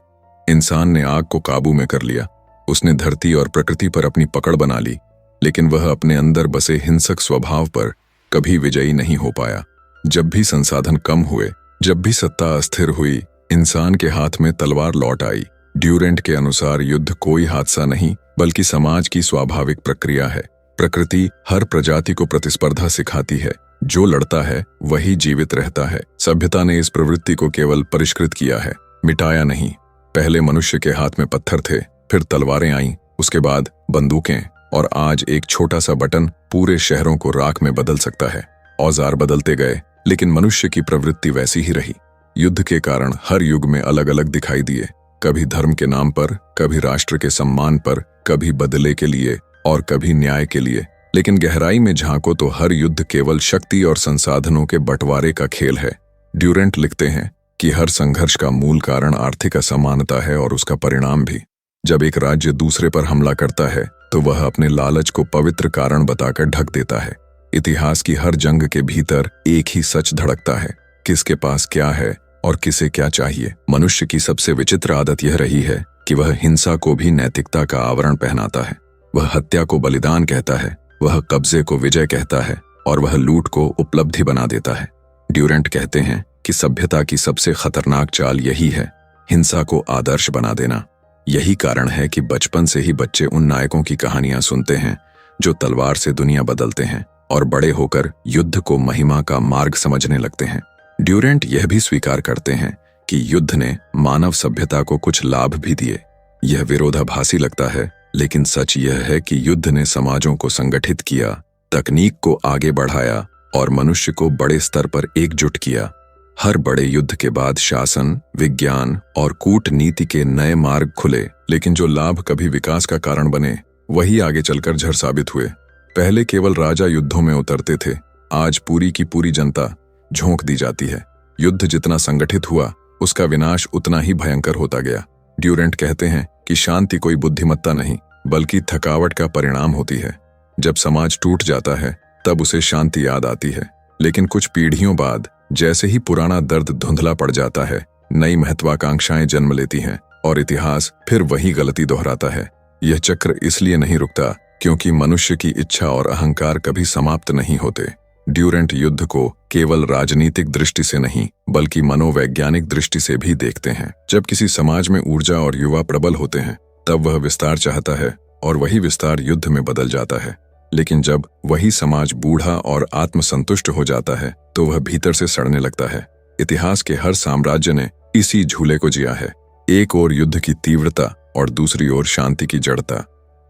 A: इंसान ने आग को काबू में कर लिया, उसने धरती और प्रकृति पर अपनी पकड़ बना ली, लेकिन वह अपने अंदर बसे हिंसक स्वभाव पर कभी विजयी नहीं हो पाया। जब भी संसाधन कम हुए, जब भी सत्ता अस्थिर हुई, इंसान के हाथ में तलवार लौट आई। ड्यूरेंट के अनुसार युद्ध कोई हादसा नहीं बल्कि समाज की स्वाभाविक प्रक्रिया है। प्रकृति हर प्रजाति को प्रतिस्पर्धा सिखाती है, जो लड़ता है वही जीवित रहता है। सभ्यता ने इस प्रवृत्ति को केवल परिष्कृत किया है, मिटाया नहीं। पहले मनुष्य के हाथ में पत्थर थे, फिर तलवारें आईं, उसके बाद बंदूकें, और आज एक छोटा सा बटन पूरे शहरों को राख में बदल सकता है। औजार बदलते गए, लेकिन मनुष्य की प्रवृत्ति वैसी ही रही। युद्ध के कारण हर युग में अलग अलग दिखाई दिए, कभी धर्म के नाम पर, कभी राष्ट्र के सम्मान पर, कभी बदले के लिए और कभी न्याय के लिए। लेकिन गहराई में झांको तो हर युद्ध केवल शक्ति और संसाधनों के बंटवारे का खेल है। ड्यूरेंट लिखते हैं कि हर संघर्ष का मूल कारण आर्थिक असमानता है और उसका परिणाम भी। जब एक राज्य दूसरे पर हमला करता है तो वह अपने लालच को पवित्र कारण बताकर ढक देता है। इतिहास की हर जंग के भीतर एक ही सच धड़कता है, किसके पास क्या है और किसे क्या चाहिए। मनुष्य की सबसे विचित्र आदत यह रही है कि वह हिंसा को भी नैतिकता का आवरण पहनाता है। वह हत्या को बलिदान कहता है, वह कब्जे को विजय कहता है और वह लूट को उपलब्धि बना देता है। ड्यूरेंट कहते हैं कि सभ्यता की सबसे खतरनाक चाल यही है, हिंसा को आदर्श बना देना। यही कारण है कि बचपन से ही बच्चे उन नायकों की कहानियां सुनते हैं जो तलवार से दुनिया बदलते हैं और बड़े होकर युद्ध को महिमा का मार्ग समझने लगते हैं। ड्यूरेंट यह भी स्वीकार करते हैं कि युद्ध ने मानव सभ्यता को कुछ लाभ भी दिए। यह विरोधाभासी लगता है, लेकिन सच यह है कि युद्ध ने समाजों को संगठित किया, तकनीक को आगे बढ़ाया और मनुष्य को बड़े स्तर पर एकजुट किया। हर बड़े युद्ध के बाद शासन, विज्ञान और कूटनीति के नए मार्ग खुले, लेकिन जो लाभ कभी विकास का कारण बने वही आगे चलकर जड़ साबित हुए। पहले केवल राजा युद्धों में उतरते थे, आज पूरी की पूरी जनता झोंक दी जाती है। युद्ध जितना संगठित हुआ, उसका विनाश उतना ही भयंकर होता गया। ड्यूरेंट कहते हैं कि शांति कोई बुद्धिमत्ता नहीं बल्कि थकावट का परिणाम होती है। जब समाज टूट जाता है तब उसे शांति याद आती है, लेकिन कुछ पीढ़ियों बाद जैसे ही पुराना दर्द धुंधला पड़ जाता है, नई महत्वाकांक्षाएं जन्म लेती हैं और इतिहास फिर वही गलती दोहराता है। यह चक्र इसलिए नहीं रुकता क्योंकि मनुष्य की इच्छा और अहंकार कभी समाप्त नहीं होते। ड्यूरेंट युद्ध को केवल राजनीतिक दृष्टि से नहीं बल्कि मनोवैज्ञानिक दृष्टि से भी देखते हैं। जब किसी समाज में ऊर्जा और युवा प्रबल होते हैं तब वह विस्तार चाहता है और वही विस्तार युद्ध में बदल जाता है। लेकिन जब वही समाज बूढ़ा और आत्मसंतुष्ट हो जाता है तो वह भीतर से सड़ने लगता है। इतिहास के हर साम्राज्य ने इसी झूले को जिया है, एक ओर युद्ध की तीव्रता और दूसरी ओर शांति की जड़ता।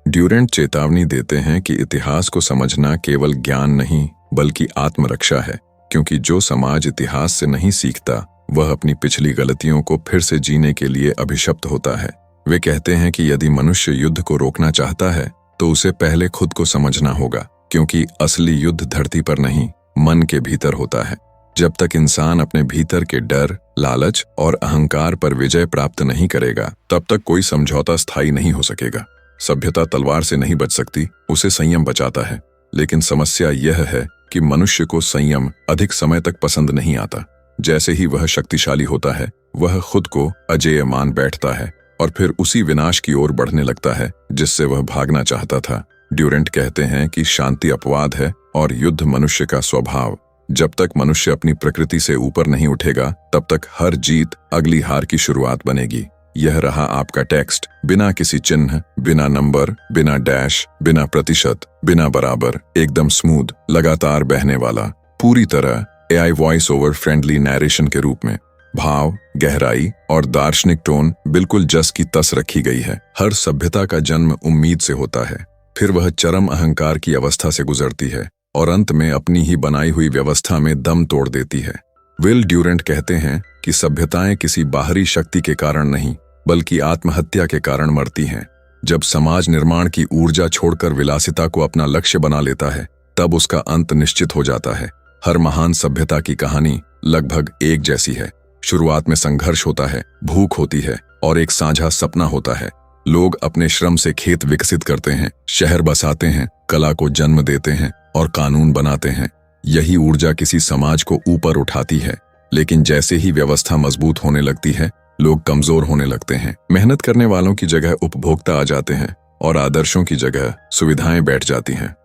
A: ड्यूरेंट चेतावनी देते हैं कि इतिहास को समझना केवल ज्ञान नहीं बल्कि आत्मरक्षा है, क्योंकि जो समाज इतिहास से नहीं सीखता वह अपनी पिछली गलतियों को फिर से जीने के लिए अभिशप्त होता है। वे कहते हैं कि यदि मनुष्य युद्ध को रोकना चाहता है तो उसे पहले खुद को समझना होगा, क्योंकि असली युद्ध धरती पर नहीं मन के भीतर होता है। जब तक इंसान अपने भीतर के डर, लालच और अहंकार पर विजय प्राप्त नहीं करेगा तब तक कोई समझौता स्थायी नहीं हो सकेगा। सभ्यता तलवार से नहीं बच सकती, उसे संयम बचाता है। लेकिन समस्या यह है कि मनुष्य को संयम अधिक समय तक पसंद नहीं आता। जैसे ही वह शक्तिशाली होता है वह खुद को अजेय मान बैठता है और फिर उसी विनाश की ओर बढ़ने लगता है जिससे वह भागना चाहता था। ड्यूरेंट कहते हैं कि शांति अपवाद है और युद्ध मनुष्य का स्वभाव। जब तक मनुष्य अपनी प्रकृति से ऊपर नहीं उठेगा तब तक हर जीत अगली हार की शुरुआत बनेगी। यह रहा आपका टेक्स्ट, बिना किसी चिन्ह, बिना नंबर, बिना डैश, बिना प्रतिशत, बिना बराबर, एकदम स्मूथ, लगातार बहने वाला, पूरी तरह AI voice over friendly narration के रूप में। भाव, गहराई और दार्शनिक टोन बिल्कुल जस की तस रखी गई है। हर सभ्यता का जन्म उम्मीद से होता है, फिर वह चरम अहंकार की अवस्था से गुजरती है और अंत में अपनी ही बनाई हुई व्यवस्था में दम तोड़ देती है। विल ड्यूरेंट कहते हैं कि सभ्यताएं किसी बाहरी शक्ति के कारण नहीं बल्कि आत्महत्या के कारण मरती हैं। जब समाज निर्माण की ऊर्जा छोड़कर विलासिता को अपना लक्ष्य बना लेता है तब उसका अंत निश्चित हो जाता है। हर महान सभ्यता की कहानी लगभग एक जैसी है। शुरुआत में संघर्ष होता है, भूख होती है और एक साझा सपना होता है। लोग अपने श्रम से खेत विकसित करते हैं, शहर बसाते हैं, कला को जन्म देते हैं और कानून बनाते हैं। यही ऊर्जा किसी समाज को ऊपर उठाती है। लेकिन जैसे ही व्यवस्था मजबूत होने लगती है, लोग कमजोर होने लगते हैं। मेहनत करने वालों की जगह उपभोक्ता आ जाते हैं और आदर्शों की जगह सुविधाएं बैठ जाती हैं।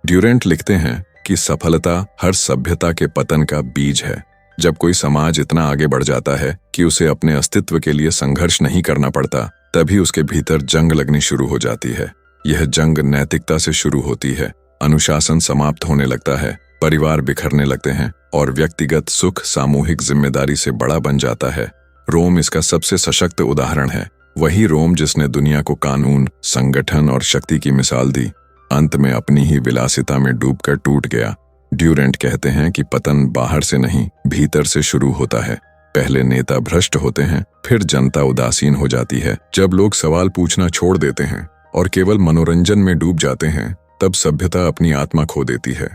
A: ड्यूरेंट लिखते हैं कि सफलता हर सभ्यता के पतन का बीज है। जब कोई समाज इतना आगे बढ़ जाता है कि उसे अपने अस्तित्व के लिए संघर्ष नहीं करना पड़ता, तभी उसके भीतर जंग लगनी शुरू हो जाती है। यह जंग नैतिकता से शुरू होती है। अनुशासन समाप्त होने लगता है, परिवार बिखरने लगते हैं और व्यक्तिगत सुख सामूहिक जिम्मेदारी से बड़ा बन जाता है। रोम इसका सबसे सशक्त उदाहरण है। वही रोम जिसने दुनिया को कानून, संगठन और शक्ति की मिसाल दी, अंत में अपनी ही विलासिता में डूबकर टूट गया। ड्यूरेंट कहते हैं कि पतन बाहर से नहीं, भीतर से शुरू होता है। पहले नेता भ्रष्ट होते हैं, फिर जनता उदासीन हो जाती है। जब लोग सवाल पूछना छोड़ देते हैं और केवल मनोरंजन में डूब जाते हैं, तब सभ्यता अपनी आत्मा खो देती है।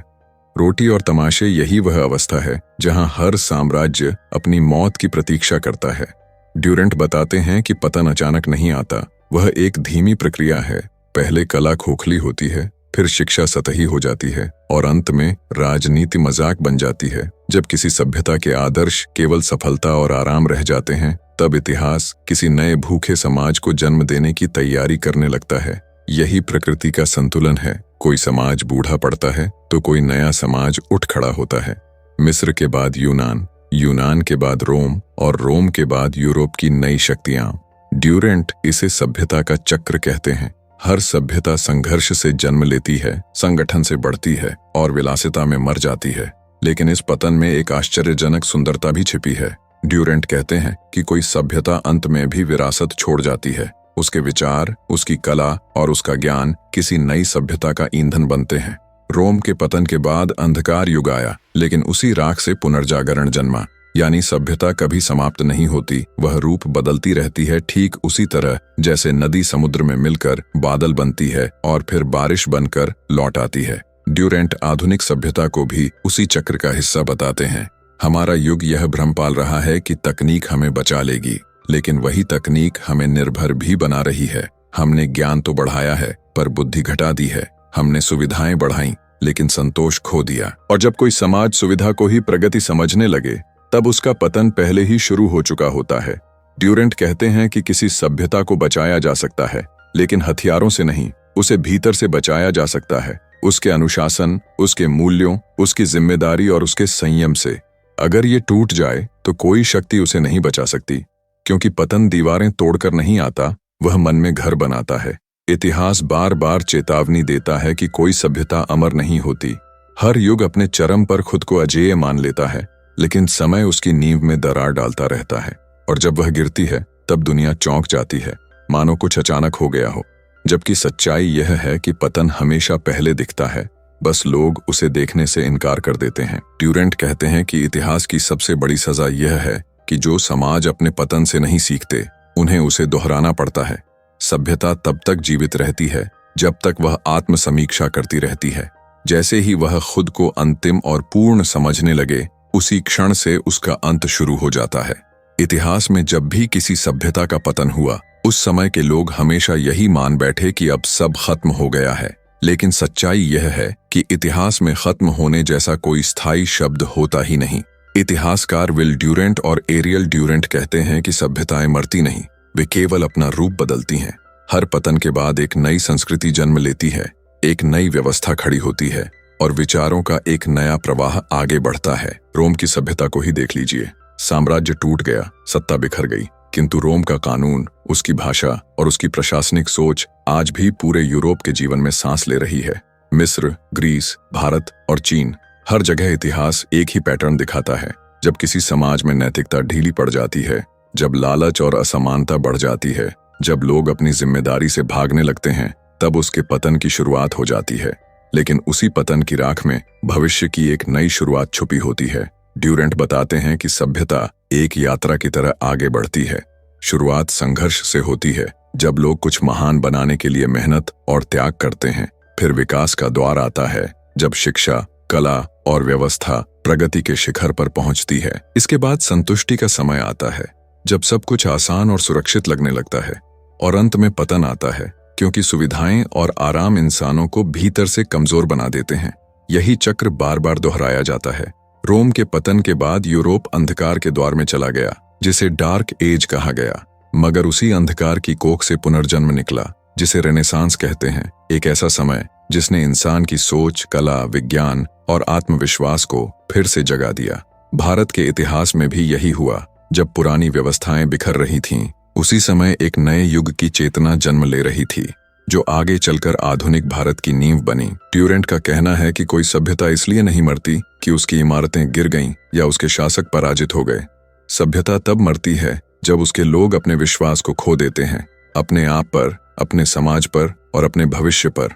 A: रोटी और तमाशे यही वह अवस्था है जहां हर साम्राज्य अपनी मौत की प्रतीक्षा करता है। ड्यूरेंट बताते हैं कि पतन अचानक नहीं आता, वह एक धीमी प्रक्रिया है। पहले कला खोखली होती है, फिर शिक्षा सतही हो जाती है और अंत में राजनीति मजाक बन जाती है। जब किसी सभ्यता के आदर्श केवल सफलता और आराम रह जाते हैं, तब इतिहास किसी नए भूखे समाज को जन्म देने की तैयारी करने लगता है। यही प्रकृति का संतुलन है। कोई समाज बूढ़ा पड़ता है तो कोई नया समाज उठ खड़ा होता है। मिस्र के बाद यूनान, यूनान के बाद रोम और रोम के बाद यूरोप की नई शक्तियां। ड्यूरेंट इसे सभ्यता का चक्र कहते हैं। हर सभ्यता संघर्ष से जन्म लेती है, संगठन से बढ़ती है और विलासिता में मर जाती है। लेकिन इस पतन में एक आश्चर्यजनक सुंदरता भी छिपी है। ड्यूरेंट कहते हैं कि कोई सभ्यता अंत में भी विरासत छोड़ जाती है। उसके विचार, उसकी कला और उसका ज्ञान किसी नई सभ्यता का ईंधन बनते हैं। रोम के पतन के बाद अंधकार युग आया, लेकिन उसी राख से पुनर्जागरण जन्मा। यानी सभ्यता कभी समाप्त नहीं होती, वह रूप बदलती रहती है, ठीक उसी तरह जैसे नदी समुद्र में मिलकर बादल बनती है और फिर बारिश बनकर लौट आती है। ड्यूरेंट आधुनिक सभ्यता को भी उसी चक्र का हिस्सा बताते हैं। हमारा युग यह भ्रम पाल रहा है कि तकनीक हमें बचा लेगी, लेकिन वही तकनीक हमें निर्भर भी बना रही है। हमने ज्ञान तो बढ़ाया है पर बुद्धि घटा दी है। हमने सुविधाएं बढ़ाई लेकिन संतोष खो दिया। और जब कोई समाज सुविधा को ही प्रगति समझने लगे, तब उसका पतन पहले ही शुरू हो चुका होता है। ड्यूरेंट कहते हैं कि किसी सभ्यता को बचाया जा सकता है, लेकिन हथियारों से नहीं, उसे भीतर से बचाया जा सकता है। उसके अनुशासन, उसके मूल्यों, उसकी जिम्मेदारी और उसके संयम से। अगर ये टूट जाए तो कोई शक्ति उसे नहीं बचा सकती, क्योंकि पतन दीवारें तोड़कर नहीं आता, वह मन में घर बनाता है। इतिहास बार बार चेतावनी देता है कि कोई सभ्यता अमर नहीं होती। हर युग अपने चरम पर खुद को अजेय मान लेता है, लेकिन समय उसकी नींव में दरार डालता रहता है और जब वह गिरती है तब दुनिया चौंक जाती है, मानो कुछ अचानक हो गया हो। जबकि सच्चाई यह है कि पतन हमेशा पहले दिखता है, बस लोग उसे देखने से इनकार कर देते हैं। ड्यूरेंट कहते हैं कि इतिहास की सबसे बड़ी सजा यह है कि जो समाज अपने पतन से नहीं सीखते, उन्हें उसे दोहराना पड़ता है। सभ्यता तब तक जीवित रहती है जब तक वह आत्मसमीक्षा करती रहती है। जैसे ही वह खुद को अंतिम और पूर्ण समझने लगे, उसी क्षण से उसका अंत शुरू हो जाता है। इतिहास में जब भी किसी सभ्यता का पतन हुआ, उस समय के लोग हमेशा यही मान बैठे कि अब सब खत्म हो गया है। लेकिन सच्चाई यह है कि इतिहास में खत्म होने जैसा कोई स्थायी शब्द होता ही नहीं। इतिहासकार विल ड्यूरेंट और एरियल ड्यूरेंट कहते हैं कि सभ्यताएं मरती नहीं, वे केवल अपना रूप बदलती हैं। हर पतन के बाद एक नई संस्कृति जन्म लेती है, एक नई व्यवस्था खड़ी होती है और विचारों का एक नया प्रवाह आगे बढ़ता है। रोम की सभ्यता को ही देख लीजिए। साम्राज्य टूट गया, सत्ता बिखर गई, किंतु रोम का कानून, उसकी भाषा और उसकी प्रशासनिक सोच आज भी पूरे यूरोप के जीवन में सांस ले रही है। मिस्र, ग्रीस, भारत और चीन, हर जगह इतिहास एक ही पैटर्न दिखाता है। जब किसी समाज में नैतिकता ढीली पड़ जाती है, जब लालच और असमानता बढ़ जाती है, जब लोग अपनी जिम्मेदारी से भागने लगते हैं, तब उसके पतन की शुरुआत हो जाती है। लेकिन उसी पतन की राख में भविष्य की एक नई शुरुआत छुपी होती है। ड्यूरेंट बताते हैं कि सभ्यता एक यात्रा की तरह आगे बढ़ती है। शुरुआत संघर्ष से होती है, जब लोग कुछ महान बनाने के लिए मेहनत और त्याग करते हैं। फिर विकास का द्वार आता है, जब शिक्षा, कला और व्यवस्था प्रगति के शिखर पर पहुंचती है। इसके बाद संतुष्टि का समय आता है, जब सब कुछ आसान और सुरक्षित लगने लगता है। और अंत में पतन आता है, क्योंकि सुविधाएं और आराम इंसानों को भीतर से कमजोर बना देते हैं। यही चक्र बार बार दोहराया जाता है। रोम के पतन के बाद यूरोप अंधकार के द्वार में चला गया, जिसे डार्क एज कहा गया। मगर उसी अंधकार की कोख से पुनर्जन्म निकला, जिसे रेनेसांस कहते हैं। एक ऐसा समय जिसने इंसान की सोच, कला, विज्ञान और आत्मविश्वास को फिर से जगा दिया। भारत के इतिहास में भी यही हुआ। जब पुरानी व्यवस्थाएं बिखर रही थीं, उसी समय एक नए युग की चेतना जन्म ले रही थी, जो आगे चलकर आधुनिक भारत की नींव बनी। ड्यूरेंट का कहना है कि कोई सभ्यता इसलिए नहीं मरती कि उसकी इमारतें गिर गईं या उसके शासक पराजित हो गए। सभ्यता तब मरती है जब उसके लोग अपने विश्वास को खो देते हैं, अपने आप पर, अपने समाज पर और अपने भविष्य पर।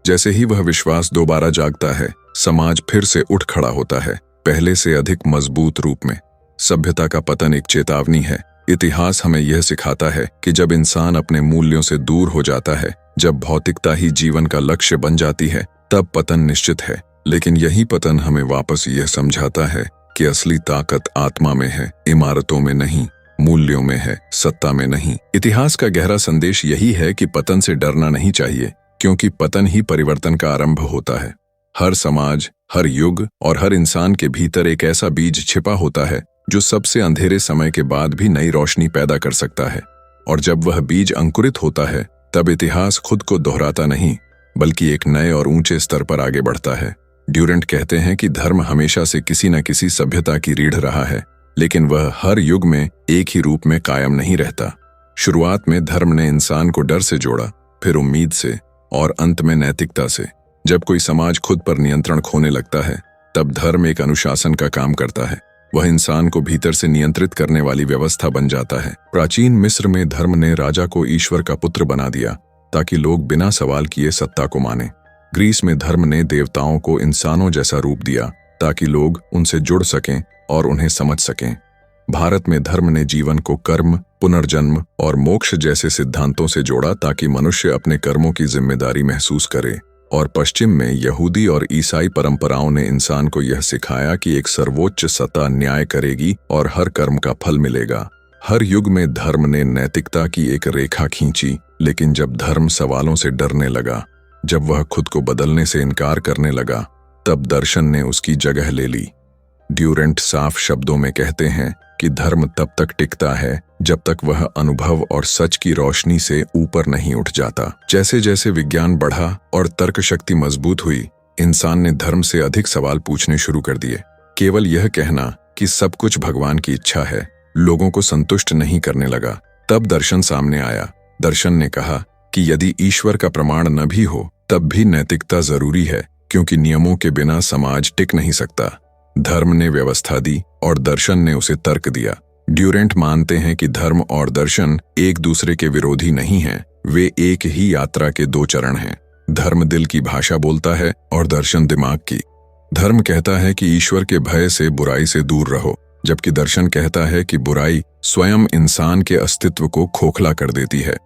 A: जैसे ही वह विश्वास दोबारा जागता है, समाज फिर से उठ खड़ा होता है, पहले से अधिक मजबूत रूप में। सभ्यता का पतन एक चेतावनी है। इतिहास हमें यह सिखाता है कि जब इंसान अपने मूल्यों से दूर हो जाता है, जब भौतिकता ही जीवन का लक्ष्य बन जाती है, तब पतन निश्चित है। लेकिन यही पतन हमें वापस यह समझाता है कि असली ताकत आत्मा में है, इमारतों में नहीं, मूल्यों में है, सत्ता में नहीं। इतिहास का गहरा संदेश यही है कि पतन से डरना नहीं चाहिए, क्योंकि पतन ही परिवर्तन का आरंभ होता है। हर समाज, हर युग और हर इंसान के भीतर एक ऐसा बीज छिपा होता है जो सबसे अंधेरे समय के बाद भी नई रोशनी पैदा कर सकता है। और जब वह बीज अंकुरित होता है, तब इतिहास खुद को दोहराता नहीं, बल्कि एक नए और ऊंचे स्तर पर आगे बढ़ता है। ड्यूरेंट कहते हैं कि धर्म हमेशा से किसी न किसी सभ्यता की रीढ़ रहा है, लेकिन वह हर युग में एक ही रूप में कायम नहीं रहता। शुरुआत में धर्म ने इंसान को डर से जोड़ा, फिर उम्मीद से और अंत में नैतिकता से। जब कोई समाज खुद पर नियंत्रण खोने लगता है, तब धर्म एक अनुशासन का काम करता है। वह इंसान को भीतर से नियंत्रित करने वाली व्यवस्था बन जाता है। प्राचीन मिस्र में धर्म ने राजा को ईश्वर का पुत्र बना दिया, ताकि लोग बिना सवाल किए सत्ता को माने। ग्रीस में धर्म ने देवताओं को इंसानों जैसा रूप दिया, ताकि लोग उनसे जुड़ सकें और उन्हें समझ सकें। भारत में धर्म ने जीवन को कर्म, पुनर्जन्म और मोक्ष जैसे सिद्धांतों से जोड़ा, ताकि मनुष्य अपने कर्मों की जिम्मेदारी महसूस करे। और पश्चिम में यहूदी और ईसाई परंपराओं ने इंसान को यह सिखाया कि एक सर्वोच्च सत्ता न्याय करेगी और हर कर्म का फल मिलेगा। हर युग में धर्म ने नैतिकता की एक रेखा खींची, लेकिन जब धर्म सवालों से डरने लगा, जब वह खुद को बदलने से इनकार करने लगा, तब दर्शन ने उसकी जगह ले ली। ड्यूरेंट साफ शब्दों में कहते हैं कि धर्म तब तक टिकता है जब तक वह अनुभव और सच की रोशनी से ऊपर नहीं उठ जाता। जैसे जैसे विज्ञान बढ़ा और तर्क शक्ति मजबूत हुई, इंसान ने धर्म से अधिक सवाल पूछने शुरू कर दिए। केवल यह कहना कि सब कुछ भगवान की इच्छा है लोगों को संतुष्ट नहीं करने लगा। तब दर्शन सामने आया। दर्शन ने कहा कि यदि ईश्वर का प्रमाण न भी हो, तब भी नैतिकता जरूरी है, क्योंकि नियमों के बिना समाज टिक नहीं सकता। धर्म ने व्यवस्था दी और दर्शन ने उसे तर्क दिया। ड्यूरेंट मानते हैं कि धर्म और दर्शन एक दूसरे के विरोधी नहीं हैं, वे एक ही यात्रा के दो चरण हैं। धर्म दिल की भाषा बोलता है और दर्शन दिमाग की। धर्म कहता है कि ईश्वर के भय से, बुराई से दूर रहो, जबकि दर्शन कहता है कि बुराई स्वयं इंसान के अस्तित्व को खोखला कर देती है।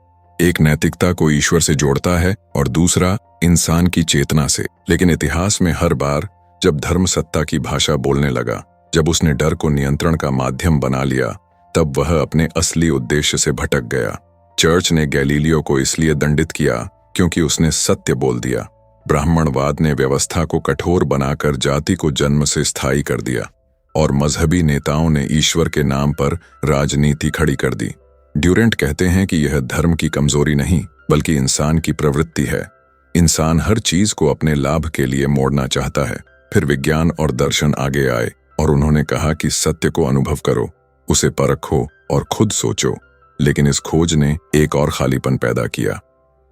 A: एक नैतिकता को ईश्वर से जोड़ता है और दूसरा इंसान की चेतना से। लेकिन इतिहास में हर बार जब धर्म सत्ता की भाषा बोलने लगा, जब उसने डर को नियंत्रण का माध्यम बना लिया, तब वह अपने असली उद्देश्य से भटक गया। चर्च ने गैलीलियो को इसलिए दंडित किया क्योंकि उसने सत्य बोल दिया। ब्राह्मणवाद ने व्यवस्था को कठोर बनाकर जाति को जन्म से स्थायी कर दिया और मजहबी नेताओं ने ईश्वर के नाम पर राजनीति खड़ी कर दी। ड्यूरेंट कहते हैं कि यह धर्म की कमजोरी नहीं, बल्कि इंसान की प्रवृत्ति है। इंसान हर चीज को अपने लाभ के लिए मोड़ना चाहता है। फिर विज्ञान और दर्शन आगे आए और उन्होंने कहा कि सत्य को अनुभव करो, उसे परखो और खुद सोचो। लेकिन इस खोज ने एक और खालीपन पैदा किया।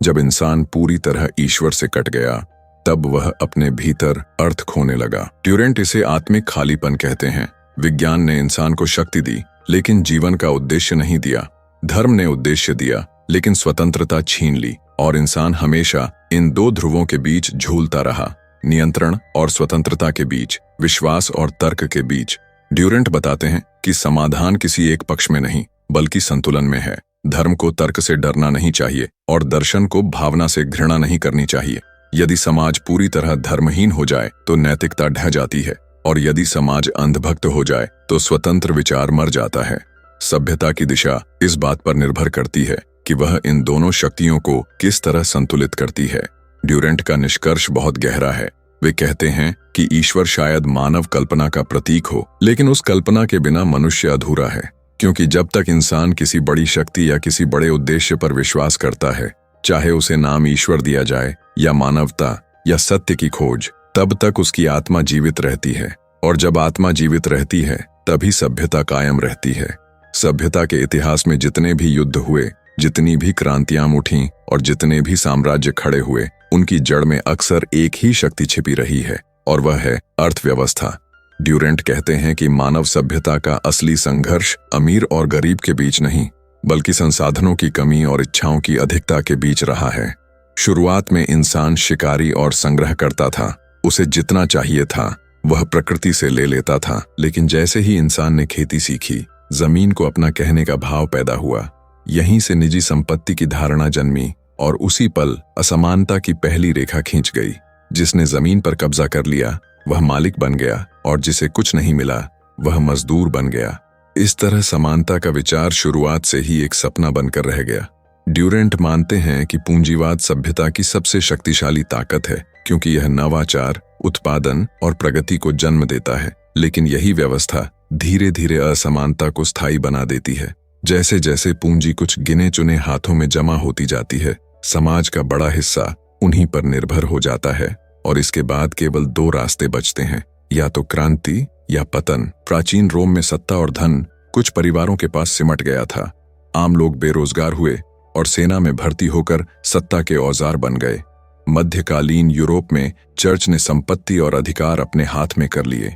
A: जब इंसान पूरी तरह ईश्वर से कट गया, तब वह अपने भीतर अर्थ खोने लगा। ड्यूरेंट इसे आत्मिक खालीपन कहते हैं। विज्ञान ने इंसान को शक्ति दी, लेकिन जीवन का उद्देश्य नहीं दिया। धर्म ने उद्देश्य दिया, लेकिन स्वतंत्रता छीन ली। और इंसान हमेशा इन दो ध्रुवों के बीच झूलता रहा, नियंत्रण और स्वतंत्रता के बीच, विश्वास और तर्क के बीच। ड्यूरेंट बताते हैं कि समाधान किसी एक पक्ष में नहीं, बल्कि संतुलन में है। धर्म को तर्क से डरना नहीं चाहिए और दर्शन को भावना से घृणा नहीं करनी चाहिए। यदि समाज पूरी तरह धर्महीन हो जाए तो नैतिकता ढह जाती है, और यदि समाज अंधभक्त हो जाए तो स्वतंत्र विचार मर जाता है। सभ्यता की दिशा इस बात पर निर्भर करती है कि वह इन दोनों शक्तियों को किस तरह संतुलित करती है। ड्यूरेंट का निष्कर्ष बहुत गहरा है। वे कहते हैं कि ईश्वर शायद मानव कल्पना का प्रतीक हो, लेकिन उस कल्पना के बिना मनुष्य अधूरा है। क्योंकि जब तक इंसान किसी बड़ी शक्ति या किसी बड़े उद्देश्य पर विश्वास करता है, चाहे उसे नाम ईश्वर दिया जाए या मानवता या सत्य की खोज, तब तक उसकी आत्मा जीवित रहती है। और जब आत्मा जीवित रहती है, तभी सभ्यता कायम रहती है। सभ्यता के इतिहास में जितने भी युद्ध हुए, जितनी भी क्रांतियां उठीं और जितने भी साम्राज्य खड़े हुए, उनकी जड़ में अक्सर एक ही शक्ति छिपी रही है, और वह है अर्थव्यवस्था। ड्यूरेंट कहते हैं कि मानव सभ्यता का असली संघर्ष अमीर और गरीब के बीच नहीं, बल्कि संसाधनों की कमी और इच्छाओं की अधिकता के बीच रहा है। शुरुआत में इंसान शिकारी और संग्रह करता था। उसे जितना चाहिए था वह प्रकृति से ले लेता था। लेकिन जैसे ही इंसान ने खेती सीखी, जमीन को अपना कहने का भाव पैदा हुआ। यहीं से निजी संपत्ति की धारणा जन्मी, और उसी पल असमानता की पहली रेखा खींच गई। जिसने जमीन पर कब्जा कर लिया वह मालिक बन गया, और जिसे कुछ नहीं मिला वह मजदूर बन गया। इस तरह समानता का विचार शुरुआत से ही एक सपना बनकर रह गया। ड्यूरेंट मानते हैं कि पूंजीवाद सभ्यता की सबसे शक्तिशाली ताकत है, क्योंकि यह नवाचार, उत्पादन और प्रगति को जन्म देता है। लेकिन यही व्यवस्था धीरे धीरे असमानता को स्थायी बना देती है। जैसे जैसे पूंजी कुछ गिने चुने हाथों में जमा होती जाती है, समाज का बड़ा हिस्सा उन्हीं पर निर्भर हो जाता है, और इसके बाद केवल दो रास्ते बचते हैं, या तो क्रांति या पतन। प्राचीन रोम में सत्ता और धन कुछ परिवारों के पास सिमट गया था। आम लोग बेरोजगार हुए और सेना में भर्ती होकर सत्ता के औजार बन गए। मध्यकालीन यूरोप में चर्च ने संपत्ति और अधिकार अपने हाथ में कर लिए।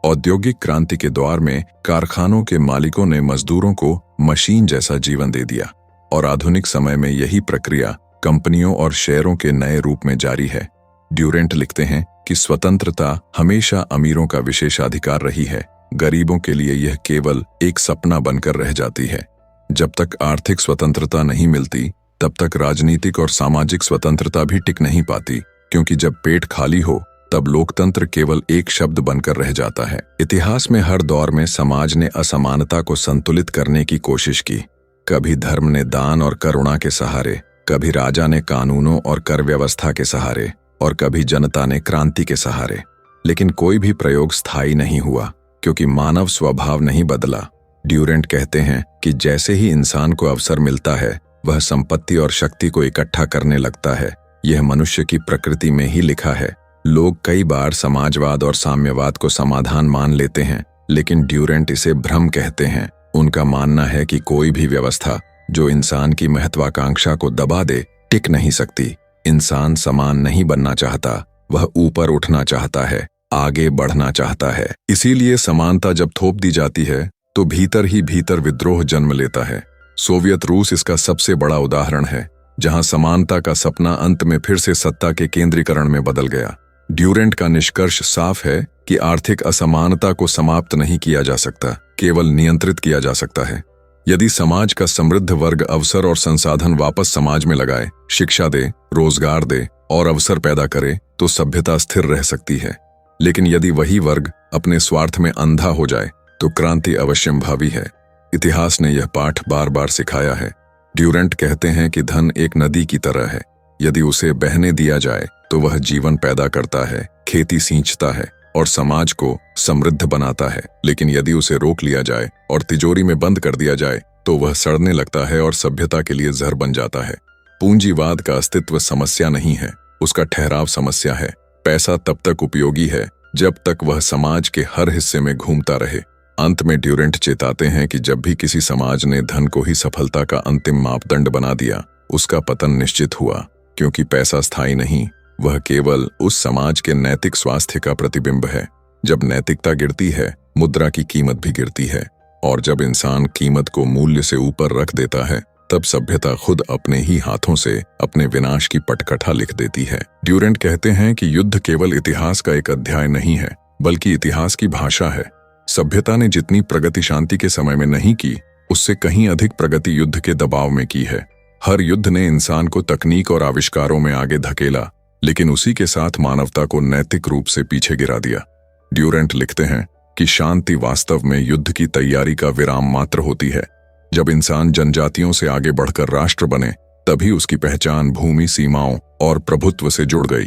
A: औद्योगिक क्रांति के दौर में कारखानों के मालिकों ने मजदूरों को मशीन जैसा जीवन दे दिया, और आधुनिक समय में यही प्रक्रिया कंपनियों और शेयरों के नए रूप में जारी है। ड्यूरेंट लिखते हैं कि स्वतंत्रता हमेशा अमीरों का विशेषाधिकार रही है। गरीबों के लिए यह केवल एक सपना बनकर रह जाती है। जब तक आर्थिक स्वतंत्रता नहीं मिलती, तब तक राजनीतिक और सामाजिक स्वतंत्रता भी टिक नहीं पाती, क्योंकि जब पेट खाली हो तब लोकतंत्र केवल एक शब्द बनकर रह जाता है। इतिहास में हर दौर में समाज ने असमानता को संतुलित करने की कोशिश की। कभी धर्म ने दान और करुणा के सहारे, कभी राजा ने कानूनों और कर व्यवस्था के सहारे, और कभी जनता ने क्रांति के सहारे। लेकिन कोई भी प्रयोग स्थायी नहीं हुआ, क्योंकि मानव स्वभाव नहीं बदला। ड्यूरेंट कहते हैं कि जैसे ही इंसान को अवसर मिलता है, वह संपत्ति और शक्ति को इकट्ठा करने लगता है। यह मनुष्य की प्रकृति में ही लिखा है। लोग कई बार समाजवाद और साम्यवाद को समाधान मान लेते हैं, लेकिन ड्यूरेंट इसे भ्रम कहते हैं। उनका मानना है कि कोई भी व्यवस्था जो इंसान की महत्वाकांक्षा को दबा दे, टिक नहीं सकती। इंसान समान नहीं बनना चाहता, वह ऊपर उठना चाहता है, आगे बढ़ना चाहता है। इसीलिए समानता जब थोप दी जाती है तो भीतर ही भीतर विद्रोह जन्म लेता है। सोवियत रूस इसका सबसे बड़ा उदाहरण है, जहां समानता का सपना अंत में फिर से सत्ता के केंद्रीकरण में बदल गया। ड्यूरेंट का निष्कर्ष साफ है कि आर्थिक असमानता को समाप्त नहीं किया जा सकता, केवल नियंत्रित किया जा सकता है। यदि समाज का समृद्ध वर्ग अवसर और संसाधन वापस समाज में लगाए, शिक्षा दे, रोजगार दे और अवसर पैदा करे, तो सभ्यता स्थिर रह सकती है। लेकिन यदि वही वर्ग अपने स्वार्थ में अंधा हो जाए, तो क्रांति अवश्यंभावी है। इतिहास ने यह पाठ बार बार सिखाया है। ड्यूरेंट कहते हैं कि धन एक नदी की तरह है। यदि उसे बहने दिया जाए तो वह जीवन पैदा करता है, खेती सींचता है और समाज को समृद्ध बनाता है। लेकिन यदि उसे रोक लिया जाए और तिजोरी में बंद कर दिया जाए, तो वह सड़ने लगता है और सभ्यता के लिए जहर बन जाता है। पूंजीवाद का अस्तित्व समस्या नहीं है, उसका ठहराव समस्या है। पैसा तब तक उपयोगी है जब तक वह समाज के हर हिस्से में घूमता रहे। अंत में ड्यूरेंट चेताते हैं कि जब भी किसी समाज ने धन को ही सफलता का अंतिम मापदंड बना दिया, उसका पतन निश्चित हुआ, क्योंकि पैसा स्थायी नहीं, वह केवल उस समाज के नैतिक स्वास्थ्य का प्रतिबिंब है। जब नैतिकता गिरती है, मुद्रा की कीमत भी गिरती है, और जब इंसान कीमत को मूल्य से ऊपर रख देता है, तब सभ्यता खुद अपने ही हाथों से अपने विनाश की पटकथा लिख देती है। ड्यूरेंट कहते हैं कि युद्ध केवल इतिहास का एक अध्याय नहीं है, बल्कि इतिहास की भाषा है। सभ्यता ने जितनी प्रगति शांति के समय में नहीं की, उससे कहीं अधिक प्रगति युद्ध के दबाव में की है। हर युद्ध ने इंसान को तकनीक और आविष्कारों में आगे धकेला, लेकिन उसी के साथ मानवता को नैतिक रूप से पीछे गिरा दिया। ड्यूरेंट लिखते हैं कि शांति वास्तव में युद्ध की तैयारी का विराम मात्र होती है। जब इंसान जनजातियों से आगे बढ़कर राष्ट्र बने, तभी उसकी पहचान भूमि सीमाओं और प्रभुत्व से जुड़ गई।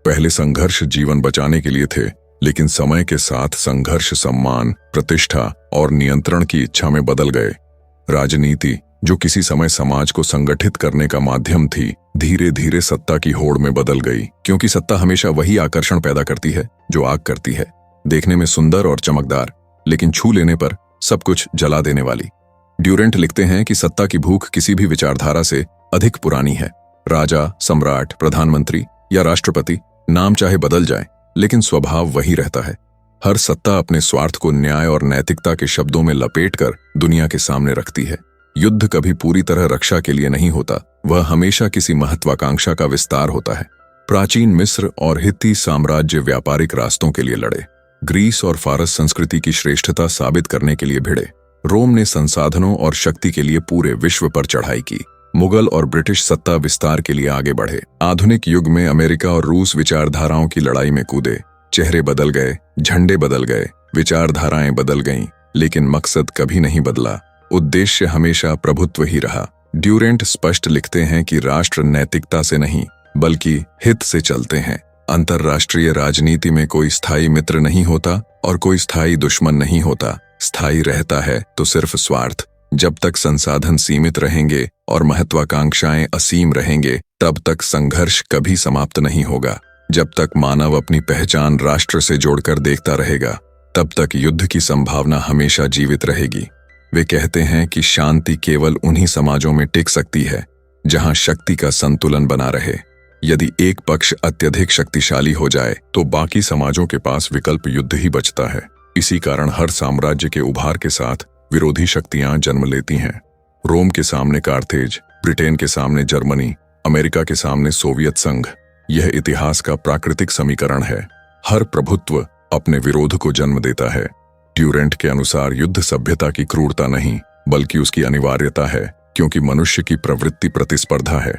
A: पहले संघर्ष जीवन बचाने के लिए थे, लेकिन समय के साथ संघर्ष सम्मान, प्रतिष्ठा और नियंत्रण की इच्छा में बदल गए। राजनीति, जो किसी समय समाज को संगठित करने का माध्यम थी, धीरे धीरे सत्ता की होड़ में बदल गई, क्योंकि सत्ता हमेशा वही आकर्षण पैदा करती है जो आग करती है, देखने में सुंदर और चमकदार, लेकिन छू लेने पर सब कुछ जला देने वाली। ड्यूरेंट लिखते हैं कि सत्ता की भूख किसी भी विचारधारा से अधिक पुरानी है। राजा, सम्राट, प्रधानमंत्री या राष्ट्रपति, नाम चाहे बदल जाए, लेकिन स्वभाव वही रहता है। हर सत्ता अपने स्वार्थ को न्याय और नैतिकता के शब्दों में लपेटकर दुनिया के सामने रखती है। युद्ध कभी पूरी तरह रक्षा के लिए नहीं होता, वह हमेशा किसी महत्वाकांक्षा का विस्तार होता है। प्राचीन मिस्र और हित्ती साम्राज्य व्यापारिक रास्तों के लिए लड़े। ग्रीस और फारस संस्कृति की श्रेष्ठता साबित करने के लिए भिड़े। रोम ने संसाधनों और शक्ति के लिए पूरे विश्व पर चढ़ाई की। मुगल और ब्रिटिश सत्ता विस्तार के लिए आगे बढ़े। आधुनिक युग में अमेरिका और रूस विचारधाराओं की लड़ाई में कूदे। चेहरे बदल गए, झंडे बदल गए, विचारधाराएं बदल गईं, लेकिन मकसद कभी नहीं बदला। उद्देश्य हमेशा प्रभुत्व ही रहा। ड्यूरेंट स्पष्ट लिखते हैं कि राष्ट्र नैतिकता से नहीं, बल्कि हित से चलते हैं। अंतर्राष्ट्रीय राजनीति में कोई स्थायी मित्र नहीं होता और कोई स्थायी दुश्मन नहीं होता। स्थायी रहता है तो सिर्फ स्वार्थ। जब तक संसाधन सीमित रहेंगे और महत्वाकांक्षाएं असीम रहेंगे, तब तक संघर्ष कभी समाप्त नहीं होगा। जब तक मानव अपनी पहचान राष्ट्र से जोड़कर देखता रहेगा, तब तक युद्ध की संभावना हमेशा जीवित रहेगी। वे कहते हैं कि शांति केवल उन्हीं समाजों में टिक सकती है जहां शक्ति का संतुलन बना रहे। यदि एक पक्ष अत्यधिक शक्तिशाली हो जाए, तो बाकी समाजों के पास विकल्प युद्ध ही बचता है। इसी कारण हर साम्राज्य के उभार के साथ विरोधी शक्तियां जन्म लेती हैं। रोम के सामने कार्थेज, ब्रिटेन के सामने जर्मनी, अमेरिका के सामने सोवियत संघ। यह इतिहास का प्राकृतिक समीकरण है। हर प्रभुत्व अपने विरोध को जन्म देता है। ड्यूरेंट के अनुसार युद्ध सभ्यता की क्रूरता नहीं, बल्कि उसकी अनिवार्यता है, क्योंकि मनुष्य की प्रवृत्ति प्रतिस्पर्धा है।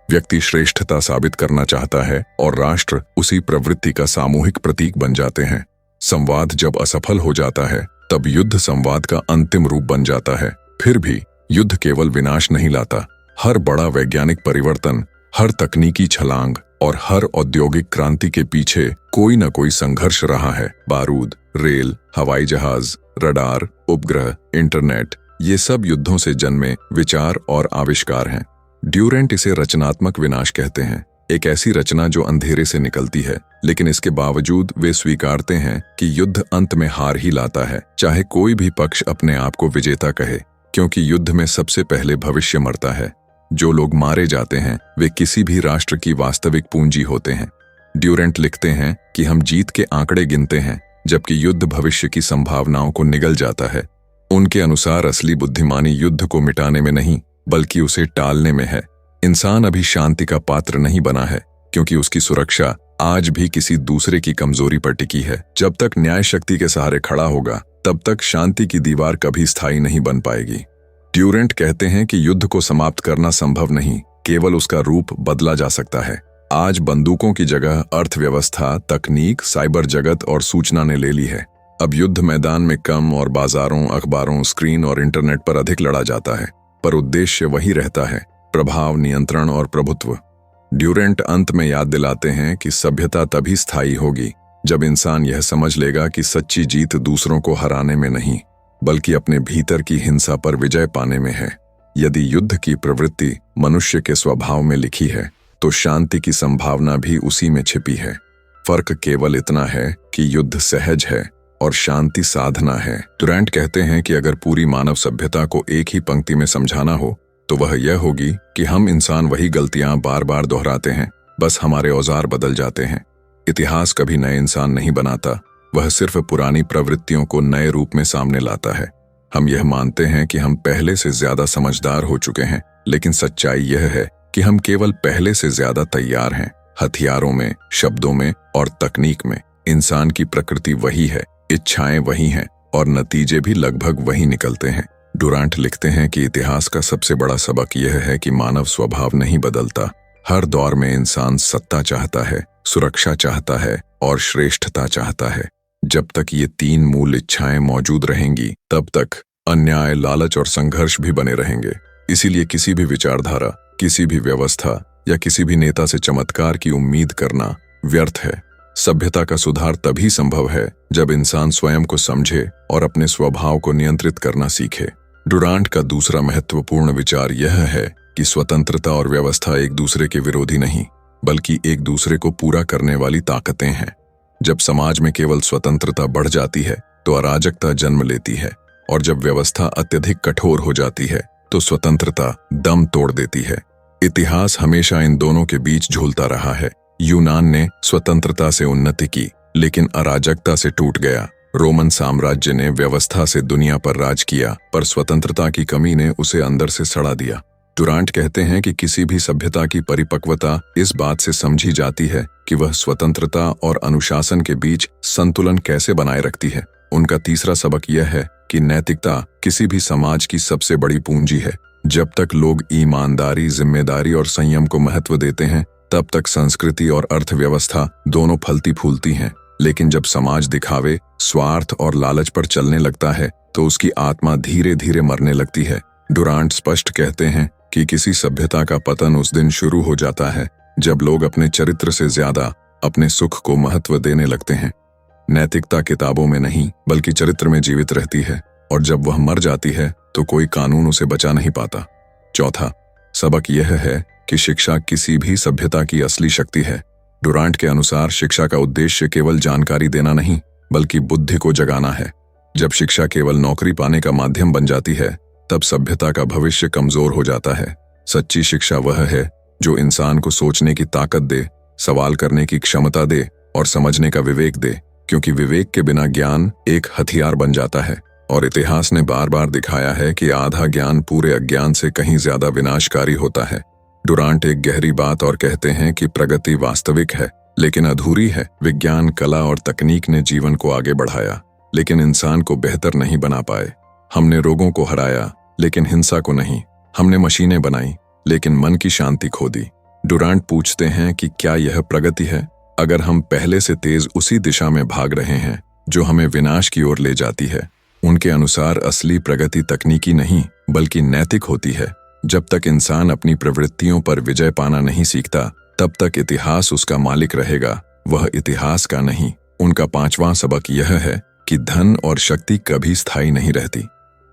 A: व्यक्ति श्रेष्ठता साबित करना चाहता है और राष्ट्र उसी प्रवृत्ति का सामूहिक प्रतीक बन जाते हैं। संवाद जब असफल हो जाता है, तब युद्ध संवाद का अंतिम रूप बन जाता है। फिर भी युद्ध केवल विनाश नहीं लाता। हर बड़ा वैज्ञानिक परिवर्तन, हर तकनीकी छलांग और हर औद्योगिक क्रांति के पीछे कोई न कोई संघर्ष रहा है। बारूद, रेल, हवाई जहाज, रडार, उपग्रह, इंटरनेट, ये सब युद्धों से जन्मे विचार और आविष्कार हैं। ड्यूरेंट इसे रचनात्मक विनाश कहते हैं। एक ऐसी रचना जो अंधेरे से निकलती है, लेकिन इसके बावजूद वे स्वीकारते हैं कि युद्ध अंत में हार ही लाता है, चाहे कोई भी पक्ष अपने आप को विजेता कहे, क्योंकि युद्ध में सबसे पहले भविष्य मरता है। जो लोग मारे जाते हैं, वे किसी भी राष्ट्र की वास्तविक पूंजी होते हैं। ड्यूरेंट लिखते हैं कि हम जीत के आंकड़े गिनते हैं, जबकि युद्ध भविष्य की संभावनाओं को निगल जाता है। उनके अनुसार असली बुद्धिमानी युद्ध को मिटाने में नहीं, बल्कि उसे टालने में है। इंसान अभी शांति का पात्र नहीं बना है, क्योंकि उसकी सुरक्षा आज भी किसी दूसरे की कमजोरी पर टिकी है। जब तक न्याय शक्ति के सहारे खड़ा होगा, तब तक शांति की दीवार कभी स्थायी नहीं बन पाएगी। ड्यूरेंट कहते हैं कि युद्ध को समाप्त करना संभव नहीं, केवल उसका रूप बदला जा सकता है। आज बंदूकों की जगह अर्थव्यवस्था, तकनीक, साइबर जगत और सूचना ने ले ली है। अब युद्ध मैदान में कम और बाजारों, अखबारों, स्क्रीन और इंटरनेट पर अधिक लड़ा जाता है, पर उद्देश्य वही रहता है: प्रभाव, नियंत्रण और प्रभुत्व। ड्यूरेंट अंत में याद दिलाते हैं कि सभ्यता तभी स्थायी होगी जब इंसान यह समझ लेगा कि सच्ची जीत दूसरों को हराने में नहीं, बल्कि अपने भीतर की हिंसा पर विजय पाने में है। यदि युद्ध की प्रवृत्ति मनुष्य के स्वभाव में लिखी है, तो शांति की संभावना भी उसी में छिपी है। फर्क केवल इतना है कि युद्ध सहज है और शांति साधना है। डुरैंट कहते हैं कि अगर पूरी मानव सभ्यता को एक ही पंक्ति में समझाना हो तो वह यह होगी कि हम इंसान वही गलतियां बार बार दोहराते हैं, बस हमारे औजार बदल जाते हैं। इतिहास कभी नए इंसान नहीं बनाता, वह सिर्फ पुरानी प्रवृत्तियों को नए रूप में सामने लाता है। हम यह मानते हैं कि हम पहले से ज्यादा समझदार हो चुके हैं, लेकिन सच्चाई यह है कि हम केवल पहले से ज्यादा तैयार हैं। हथियारों में, शब्दों में और तकनीक में इंसान की प्रकृति वही है, इच्छाएं वही हैं और नतीजे भी लगभग वही निकलते हैं। डुरांट लिखते हैं कि इतिहास का सबसे बड़ा सबक यह है कि मानव स्वभाव नहीं बदलता। हर दौर में इंसान सत्ता चाहता है, सुरक्षा चाहता है और श्रेष्ठता चाहता है। जब तक ये तीन मूल इच्छाएं मौजूद रहेंगी, तब तक अन्याय, लालच और संघर्ष भी बने रहेंगे। इसीलिए किसी भी विचारधारा, किसी भी व्यवस्था या किसी भी नेता से चमत्कार की उम्मीद करना व्यर्थ है। सभ्यता का सुधार तभी संभव है जब इंसान स्वयं को समझे और अपने स्वभाव को नियंत्रित करना सीखे। डुरांट का दूसरा महत्वपूर्ण विचार यह है कि स्वतंत्रता और व्यवस्था एक दूसरे के विरोधी नहीं, बल्कि एक दूसरे को पूरा करने वाली ताकतें हैं। जब समाज में केवल स्वतंत्रता बढ़ जाती है तो अराजकता जन्म लेती है, और जब व्यवस्था अत्यधिक कठोर हो जाती है तो स्वतंत्रता दम तोड़ देती है। इतिहास हमेशा इन दोनों के बीच झूलता रहा है। यूनान ने स्वतंत्रता से उन्नति की, लेकिन अराजकता से टूट गया। रोमन साम्राज्य ने व्यवस्था से दुनिया पर राज किया, पर स्वतंत्रता की कमी ने उसे अंदर से सड़ा दिया। डुरांट कहते हैं कि किसी भी सभ्यता की परिपक्वता इस बात से समझी जाती है कि वह स्वतंत्रता और अनुशासन के बीच संतुलन कैसे बनाए रखती है। उनका तीसरा सबक यह है कि नैतिकता किसी भी समाज की सबसे बड़ी पूंजी है। जब तक लोग ईमानदारी, जिम्मेदारी और संयम को महत्व देते हैं, तब तक संस्कृति और अर्थव्यवस्था दोनों फलती फूलती हैं। लेकिन जब समाज दिखावे, स्वार्थ और लालच पर चलने लगता है तो उसकी आत्मा धीरे धीरे मरने लगती है। डुरांट स्पष्ट कहते हैं कि किसी सभ्यता का पतन उस दिन शुरू हो जाता है जब लोग अपने चरित्र से ज्यादा अपने सुख को महत्व देने लगते हैं। नैतिकता किताबों में नहीं बल्कि चरित्र में जीवित रहती है, और जब वह मर जाती है तो कोई कानून उसे बचा नहीं पाता। चौथा सबक यह है कि शिक्षा किसी भी सभ्यता की असली शक्ति है। डुरांट के अनुसार शिक्षा का उद्देश्य केवल जानकारी देना नहीं, बल्कि बुद्धि को जगाना है। जब शिक्षा केवल नौकरी पाने का माध्यम बन जाती है, तब सभ्यता का भविष्य कमजोर हो जाता है। सच्ची शिक्षा वह है जो इंसान को सोचने की ताकत दे, सवाल करने की क्षमता दे और समझने का विवेक दे, क्योंकि विवेक के बिना ज्ञान एक हथियार बन जाता है। और इतिहास ने बार बार दिखाया है कि आधा ज्ञान पूरे अज्ञान से कहीं ज्यादा विनाशकारी होता है। डुरांट एक गहरी बात और कहते हैं कि प्रगति वास्तविक है लेकिन अधूरी है। विज्ञान, कला और तकनीक ने जीवन को आगे बढ़ाया, लेकिन इंसान को बेहतर नहीं बना पाए। हमने रोगों को हराया लेकिन हिंसा को नहीं। हमने मशीनें बनाई लेकिन मन की शांति खो दी। डुरांट पूछते हैं कि क्या यह प्रगति है? अगर हम पहले से तेज उसी दिशा में भाग रहे हैं जो हमें विनाश की ओर ले जाती है। उनके अनुसार असली प्रगति तकनीकी नहीं बल्कि नैतिक होती है। जब तक इंसान अपनी प्रवृत्तियों पर विजय पाना नहीं सीखता, तब तक इतिहास उसका मालिक रहेगा, वह इतिहास का नहीं। उनका पांचवां सबक यह है कि धन और शक्ति कभी स्थायी नहीं रहती।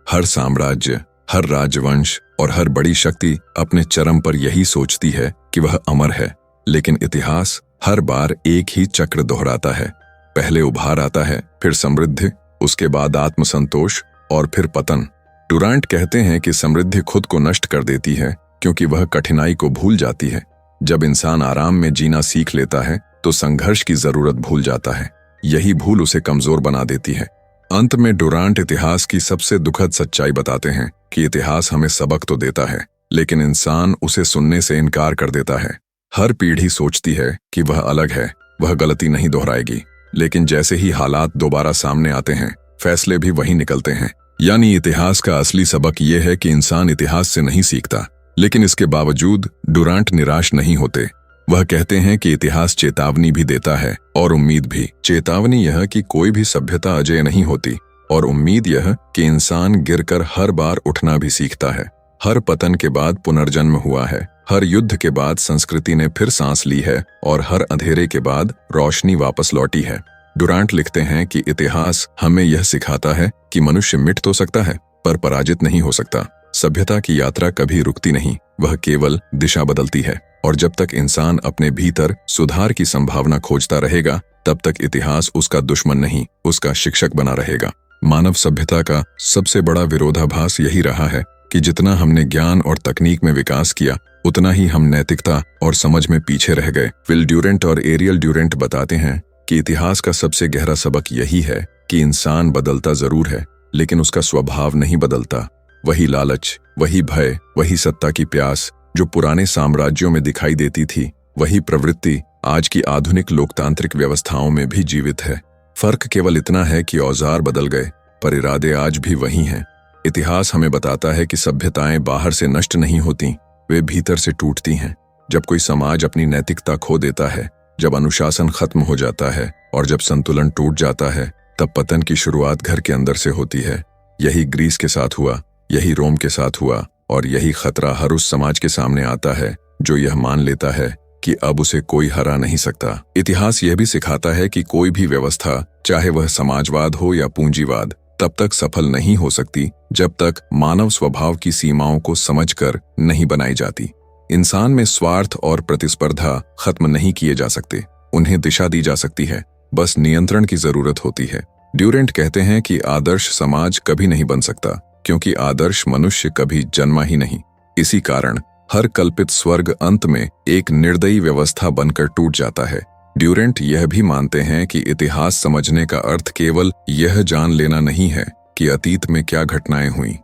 A: हर साम्राज्य, हर राजवंश और हर बड़ी शक्ति अपने चरम पर यही सोचती है कि वह अमर है, लेकिन इतिहास हर बार एक ही चक्र दोहराता है। पहले उभार आता है, फिर समृद्धि, उसके बाद आत्मसंतोष और फिर पतन। डुरांट कहते हैं कि समृद्धि खुद को नष्ट कर देती है क्योंकि वह कठिनाई को भूल जाती है। जब इंसान आराम में जीना सीख लेता है तो संघर्ष की जरूरत भूल जाता है। यही भूल उसे कमजोर बना देती है। अंत में डुरांट इतिहास की सबसे दुखद सच्चाई बताते हैं कि इतिहास हमें सबक तो देता है, लेकिन इंसान उसे सुनने से इनकार कर देता है। हर पीढ़ी सोचती है कि वह अलग है, वह गलती नहीं दोहराएगी, लेकिन जैसे ही हालात दोबारा सामने आते हैं, फैसले भी वही निकलते हैं। यानी इतिहास का असली सबक यह है कि इंसान इतिहास से नहीं सीखता, लेकिन इसके बावजूद डुरांट निराश नहीं होते। वह कहते हैं कि इतिहास चेतावनी भी देता है और उम्मीद भी। चेतावनी यह कि कोई भी सभ्यता अजेय नहीं होती, और उम्मीद यह कि इंसान गिरकर हर बार उठना भी सीखता है। हर पतन के बाद पुनर्जन्म हुआ है, हर युद्ध के बाद संस्कृति ने फिर सांस ली है, और हर अंधेरे के बाद रोशनी वापस लौटी है। डुरांट लिखते हैं कि इतिहास हमें यह सिखाता है कि मनुष्य मिट तो सकता है पर पराजित नहीं हो सकता। सभ्यता की यात्रा कभी रुकती नहीं, वह केवल दिशा बदलती है। और जब तक इंसान अपने भीतर सुधार की संभावना खोजता रहेगा, तब तक इतिहास उसका दुश्मन नहीं, उसका शिक्षक बना रहेगा। मानव सभ्यता का सबसे बड़ा विरोधाभास यही रहा है कि जितना हमने ज्ञान और तकनीक में विकास किया, उतना ही हम नैतिकता और समझ में पीछे रह गए। विल ड्यूरेंट और एरियल ड्यूरेंट बताते हैं कि इतिहास का सबसे गहरा सबक यही है कि इंसान बदलता जरूर है, लेकिन उसका स्वभाव नहीं बदलता। वही लालच, वही भय, वही सत्ता की प्यास जो पुराने साम्राज्यों में दिखाई देती थी, वही प्रवृत्ति आज की आधुनिक लोकतांत्रिक व्यवस्थाओं में भी जीवित है। फर्क केवल इतना है कि औजार बदल गए, पर इरादे आज भी वही हैं। इतिहास हमें बताता है कि सभ्यताएं बाहर से नष्ट नहीं होती, वे भीतर से टूटती हैं। जब कोई समाज अपनी नैतिकता खो देता है, जब अनुशासन खत्म हो जाता है और जब संतुलन टूट जाता है, तब पतन की शुरुआत घर के अंदर से होती है। यही ग्रीस के साथ हुआ, यही रोम के साथ हुआ, और यही खतरा हर उस समाज के सामने आता है जो यह मान लेता है कि अब उसे कोई हरा नहीं सकता। इतिहास यह भी सिखाता है कि कोई भी व्यवस्था, चाहे वह समाजवाद हो या पूंजीवाद, तब तक सफल नहीं हो सकती जब तक मानव स्वभाव की सीमाओं को समझकर नहीं बनाई जाती। इंसान में स्वार्थ और प्रतिस्पर्धा खत्म नहीं किए जा सकते, उन्हें दिशा दी जा सकती है, बस नियंत्रण की जरूरत होती है। ड्यूरेंट कहते हैं कि आदर्श समाज कभी नहीं बन सकता, क्योंकि आदर्श मनुष्य कभी जन्मा ही नहीं। इसी कारण हर कल्पित स्वर्ग अंत में एक निर्दयी व्यवस्था बनकर टूट जाता है। ड्यूरेंट यह भी मानते हैं कि इतिहास समझने का अर्थ केवल यह जान लेना नहीं है कि अतीत में क्या घटनाएं हुई।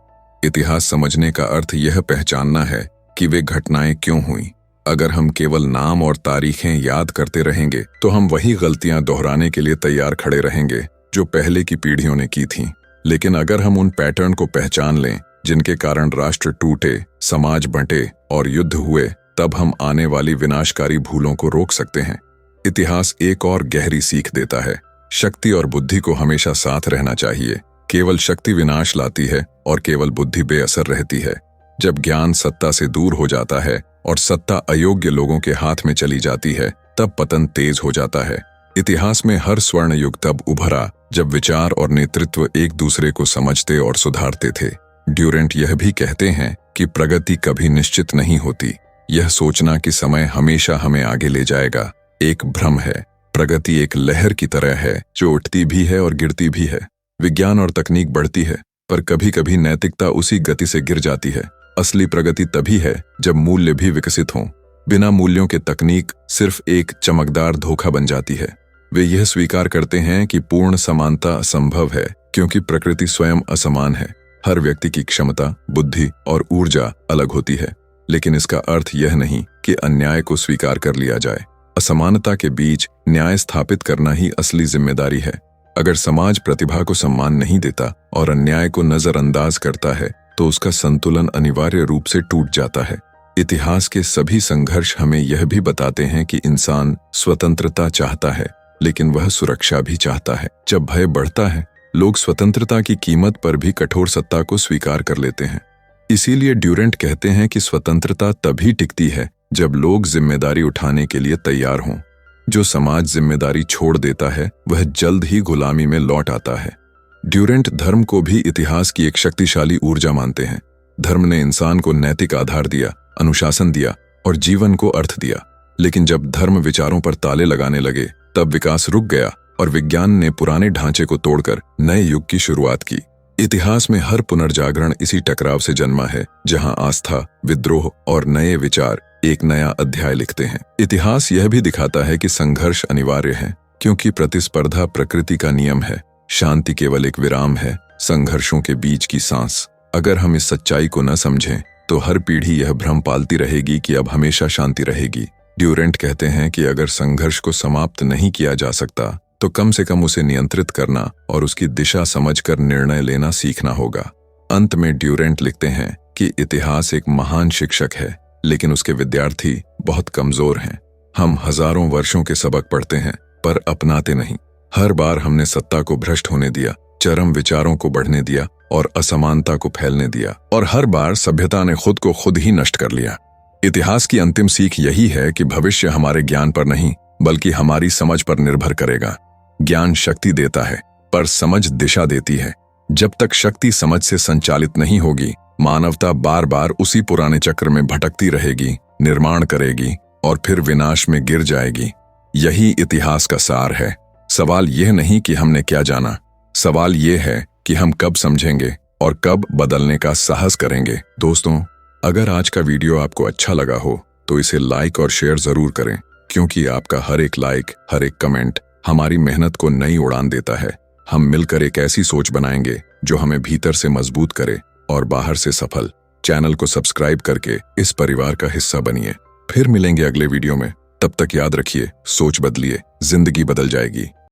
A: इतिहास समझने का अर्थ यह पहचानना है कि वे घटनाएं क्यों हुई। अगर हम केवल नाम और तारीखें याद करते रहेंगे, तो हम वही गलतियां दोहराने के लिए तैयार खड़े रहेंगे जो पहले की पीढ़ियों ने की थीं। लेकिन अगर हम उन पैटर्न को पहचान लें जिनके कारण राष्ट्र टूटे, समाज बंटे और युद्ध हुए, तब हम आने वाली विनाशकारी भूलों को रोक सकते हैं। इतिहास एक और गहरी सीख देता है, शक्ति और बुद्धि को हमेशा साथ रहना चाहिए। केवल शक्ति विनाश लाती है और केवल बुद्धि बेअसर रहती है। जब ज्ञान सत्ता से दूर हो जाता है और सत्ता अयोग्य लोगों के हाथ में चली जाती है, तब पतन तेज हो जाता है। इतिहास में हर स्वर्ण युग तब उभरा जब विचार और नेतृत्व एक दूसरे को समझते और सुधारते थे। ड्यूरेंट यह भी कहते हैं कि प्रगति कभी निश्चित नहीं होती। यह सोचना कि समय हमेशा हमें आगे ले जाएगा एक भ्रम है। प्रगति एक लहर की तरह है जो उठती भी है और गिरती भी है। विज्ञान और तकनीक बढ़ती है, पर कभी कभी नैतिकता उसी गति से गिर जाती है। असली प्रगति तभी है जब मूल्य भी विकसित हों। बिना मूल्यों के तकनीक सिर्फ एक चमकदार धोखा बन जाती है। वे यह स्वीकार करते हैं कि पूर्ण समानता असंभव है, क्योंकि प्रकृति स्वयं असमान है। हर व्यक्ति की क्षमता, बुद्धि और ऊर्जा अलग होती है, लेकिन इसका अर्थ यह नहीं कि अन्याय को स्वीकार कर लिया जाए। असमानता के बीच न्याय स्थापित करना ही असली जिम्मेदारी है। अगर समाज प्रतिभा को सम्मान नहीं देता और अन्याय को नजरअंदाज करता है, तो उसका संतुलन अनिवार्य रूप से टूट जाता है। इतिहास के सभी संघर्ष हमें यह भी बताते हैं कि इंसान स्वतंत्रता चाहता है, लेकिन वह सुरक्षा भी चाहता है। जब भय बढ़ता है, लोग स्वतंत्रता की कीमत पर भी कठोर सत्ता को स्वीकार कर लेते हैं। इसीलिए ड्यूरेंट कहते हैं कि स्वतंत्रता तभी टिकती है जब लोग जिम्मेदारी उठाने के लिए तैयार हों। जो समाज जिम्मेदारी छोड़ देता है, वह जल्द ही गुलामी में लौट आता है। ड्यूरेंट धर्म को भी इतिहास की एक शक्तिशाली ऊर्जा मानते हैं। धर्म ने इंसान को नैतिक आधार दिया, अनुशासन दिया और जीवन को अर्थ दिया। लेकिन जब धर्म विचारों पर ताले लगाने लगे, तब विकास रुक गया और विज्ञान ने पुराने ढांचे को तोड़कर नए युग की शुरुआत की। इतिहास में हर पुनर्जागरण इसी टकराव से जन्मा है, जहां आस्था, विद्रोह और नए विचार एक नया अध्याय लिखते हैं। इतिहास यह भी दिखाता है कि संघर्ष अनिवार्य है, क्योंकि प्रतिस्पर्धा प्रकृति का नियम है। शांति केवल एक विराम है, संघर्षों के बीच की सांस। अगर हम इस सच्चाई को न समझें, तो हर पीढ़ी यह भ्रम पालती रहेगी कि अब हमेशा शांति रहेगी। ड्यूरेंट कहते हैं कि अगर संघर्ष को समाप्त नहीं किया जा सकता, तो कम से कम उसे नियंत्रित करना और उसकी दिशा समझकर निर्णय लेना सीखना होगा। अंत में ड्यूरेंट लिखते हैं कि इतिहास एक महान शिक्षक है, लेकिन उसके विद्यार्थी बहुत कमजोर हैं। हम हजारों वर्षों के सबक पढ़ते हैं, पर अपनाते नहीं। हर बार हमने सत्ता को भ्रष्ट होने दिया, चरम विचारों को बढ़ने दिया और असमानता को फैलने दिया, और हर बार सभ्यता ने खुद को खुद ही नष्ट कर लिया। इतिहास की अंतिम सीख यही है कि भविष्य हमारे ज्ञान पर नहीं, बल्कि हमारी समझ पर निर्भर करेगा। ज्ञान शक्ति देता है, पर समझ दिशा देती है। जब तक शक्ति समझ से संचालित नहीं होगी, मानवता बार बार उसी पुराने चक्र में भटकती रहेगी, निर्माण करेगी, और फिर विनाश में गिर जाएगी। यही इतिहास का सार है। सवाल यह नहीं कि हमने क्या जाना, सवाल यह है कि हम कब समझेंगे और कब बदलने का साहस करेंगे। दोस्तों, अगर आज का वीडियो आपको अच्छा लगा हो तो इसे लाइक और शेयर जरूर करें, क्योंकि आपका हर एक लाइक, हर एक कमेंट हमारी मेहनत को नई उड़ान देता है। हम मिलकर एक ऐसी सोच बनाएंगे जो हमें भीतर से मजबूत करे और बाहर से सफल। चैनल को सब्सक्राइब करके इस परिवार का हिस्सा बनिए। फिर मिलेंगे अगले वीडियो में। तब तक याद रखिए, सोच बदलिए, जिंदगी बदल जाएगी।